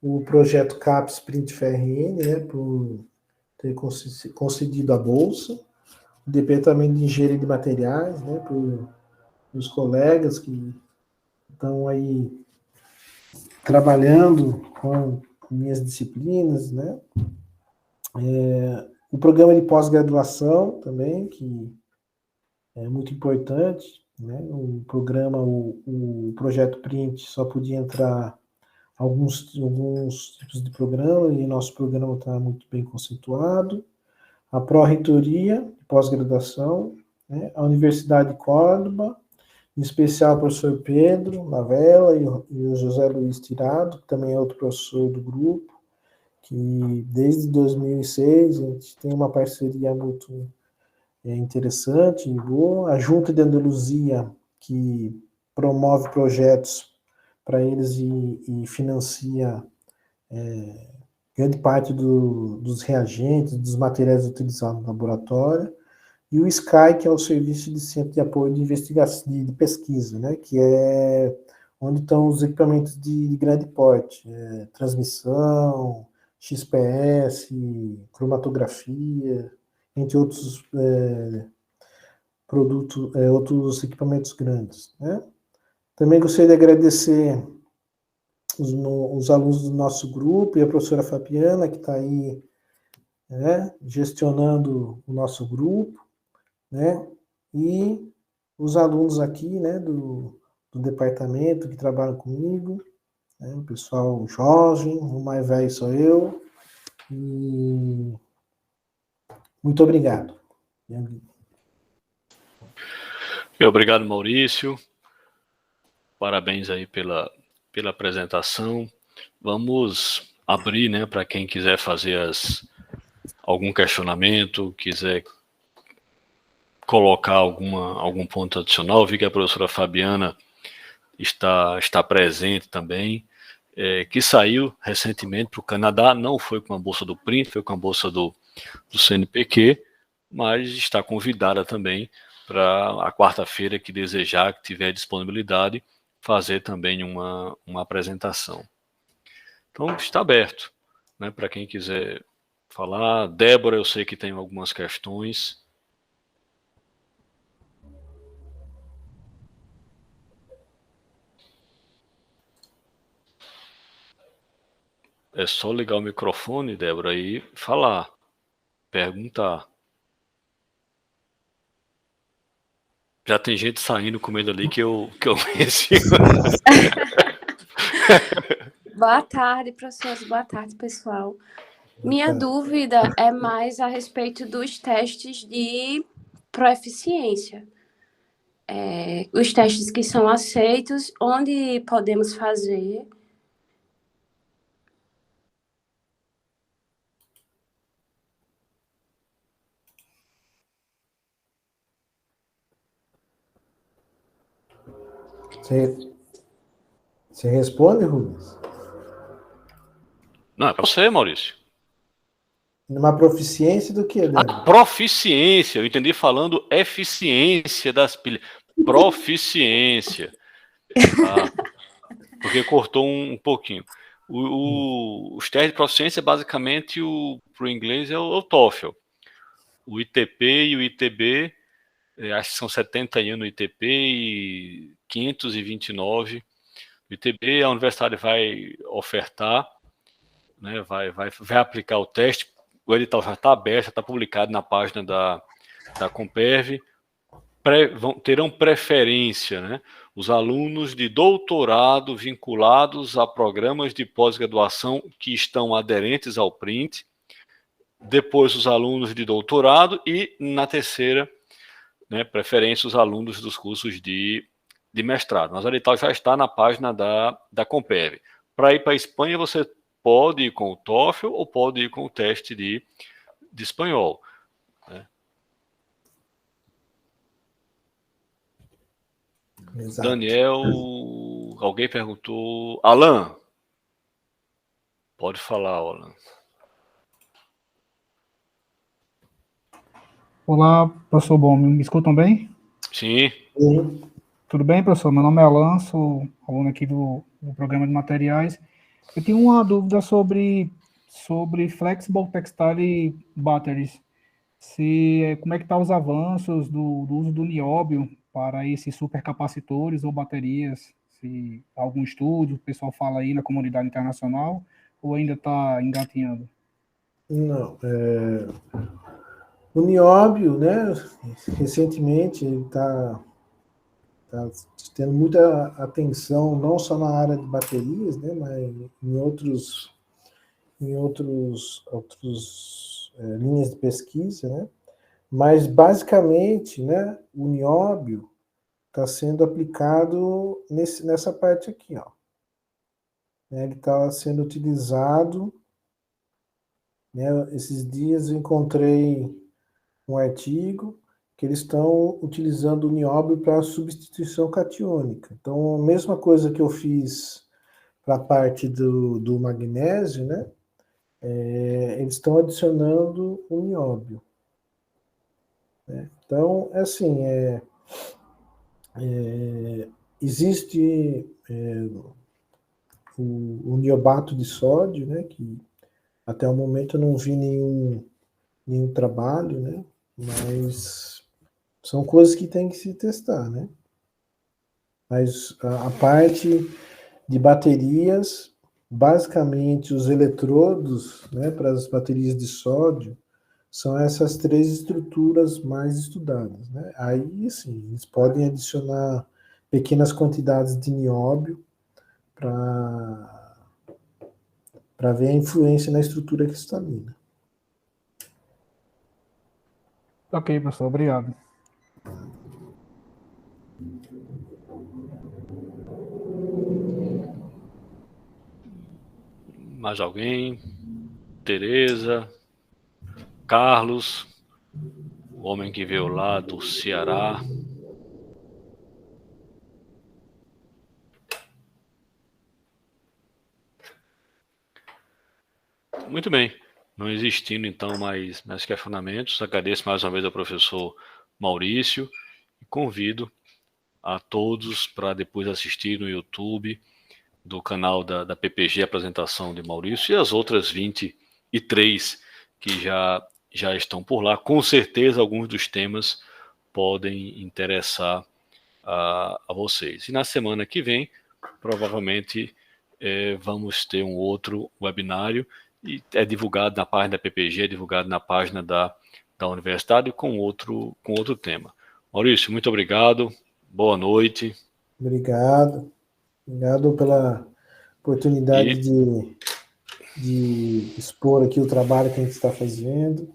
o projeto CAPES Print FRN, né, por ter concedido a bolsa, o Departamento de Engenharia de Materiais, né, por os colegas que estão aí trabalhando com minhas disciplinas, né? O programa de pós-graduação também, que é muito importante, né? O programa, o projeto Print só podia entrar alguns tipos de programa, e nosso programa está muito bem conceituado. A Pró-Reitoria de pós-graduação, né? A Universidade de Córdoba, em especial o professor Pedro Lavella e o José Luiz Tirado, que também é outro professor do grupo, que desde 2006 a gente tem uma parceria muito interessante e boa. A Junta de Andaluzia, que promove projetos para eles e financia grande parte dos reagentes, dos materiais utilizados no laboratório. E o SCI, que é o Serviço de Centro de Apoio de Investigação, de Pesquisa, né, que é onde estão os equipamentos de grande porte, transmissão, XPS, cromatografia, entre outros produtos, outros equipamentos grandes, né. Também gostaria de agradecer os alunos do nosso grupo e a professora Fabiana, que está aí, né, gestionando o nosso grupo, né, e os alunos aqui, né, do departamento que trabalham comigo, né, o pessoal jovem, o mais velho sou eu, e muito obrigado. Obrigado, Maurício. Parabéns aí pela apresentação. Vamos abrir, né, para quem quiser fazer algum questionamento, quiser colocar algum ponto adicional. Eu vi que a professora Fabiana está presente também, que saiu recentemente para o Canadá, não foi com a bolsa do Print, foi com a bolsa do CNPq, mas está convidada também para a quarta-feira, que desejar, que tiver disponibilidade, fazer também uma apresentação. Então, está aberto, né, para quem quiser falar. Débora, eu sei que tem algumas questões. É só ligar o microfone, Débora, e falar, perguntar. Já tem gente saindo com medo ali que eu conheci. Boa tarde, professores. Boa tarde, pessoal. Minha dúvida é mais a respeito dos testes de proeficiência. Os testes que são aceitos, onde podemos fazer. Você responde, Rubens? Não, é para você, Maurício. Numa proficiência do que, Débora? Proficiência, eu entendi falando eficiência das pilhas. Proficiência. Tá? Porque cortou um pouquinho. Os testes de proficiência, basicamente, para o inglês é o TOEFL. O ITP e o ITB, acho que são 71 no ITP e 529. O ITB, a universidade vai ofertar, né, vai aplicar o teste. O edital já está aberto, já está publicado na página da Comperv. Terão preferência, né, os alunos de doutorado vinculados a programas de pós-graduação que estão aderentes ao Print, depois os alunos de doutorado e, na terceira, né, preferência os alunos dos cursos de mestrado. Mas o edital já está na página da Comperv. Para ir para a Espanha, você pode ir com o TOEFL ou pode ir com o teste de espanhol. Né? Exato. Daniel, alguém perguntou. Alan, pode falar, Alan. Olá, professor Bom, me escutam bem? Sim. Tudo bem, professor? Meu nome é Alan, sou aluno aqui do programa de materiais. Eu tenho uma dúvida sobre Flexible Textile Batteries. Como é que estão os avanços do uso do nióbio para esses supercapacitores ou baterias? Se há algum estudo, o pessoal fala aí na comunidade internacional, ou ainda está engatinhando? Não, o nióbio, né, recentemente ele está tendo muita atenção, não só na área de baterias, né, mas em outros linhas de pesquisa, né? Mas basicamente, né, o nióbio está sendo aplicado nessa parte aqui, ó. Ele está sendo utilizado, né? Esses dias eu encontrei um artigo que eles estão utilizando o nióbio para substituição catiônica. Então, a mesma coisa que eu fiz para a parte do magnésio, né? Eles estão adicionando o nióbio. Né? Então, assim, existe o niobato de sódio, né? Que até o momento eu não vi nenhum trabalho, né? Mas são coisas que tem que se testar, né? Mas a parte de baterias, basicamente os eletrodos, né, para as baterias de sódio, são essas três estruturas mais estudadas, né? Aí, sim, eles podem adicionar pequenas quantidades de nióbio para ver a influência na estrutura cristalina. Ok, professor, obrigado. Mais alguém? Tereza, Carlos, o homem que veio lá do Ceará. Muito bem. Não existindo, então, mais questionamentos, agradeço mais uma vez ao professor Maurício e convido a todos para depois assistir no YouTube do canal da PPG, a apresentação de Maurício, e as outras 23 que já estão por lá. Com certeza, alguns dos temas podem interessar a vocês. E na semana que vem, provavelmente, vamos ter um outro webinário, e é divulgado na página da PPG, é divulgado na página da universidade com outro tema. Maurício, muito obrigado, boa noite. Obrigado pela oportunidade de expor aqui o trabalho que a gente está fazendo.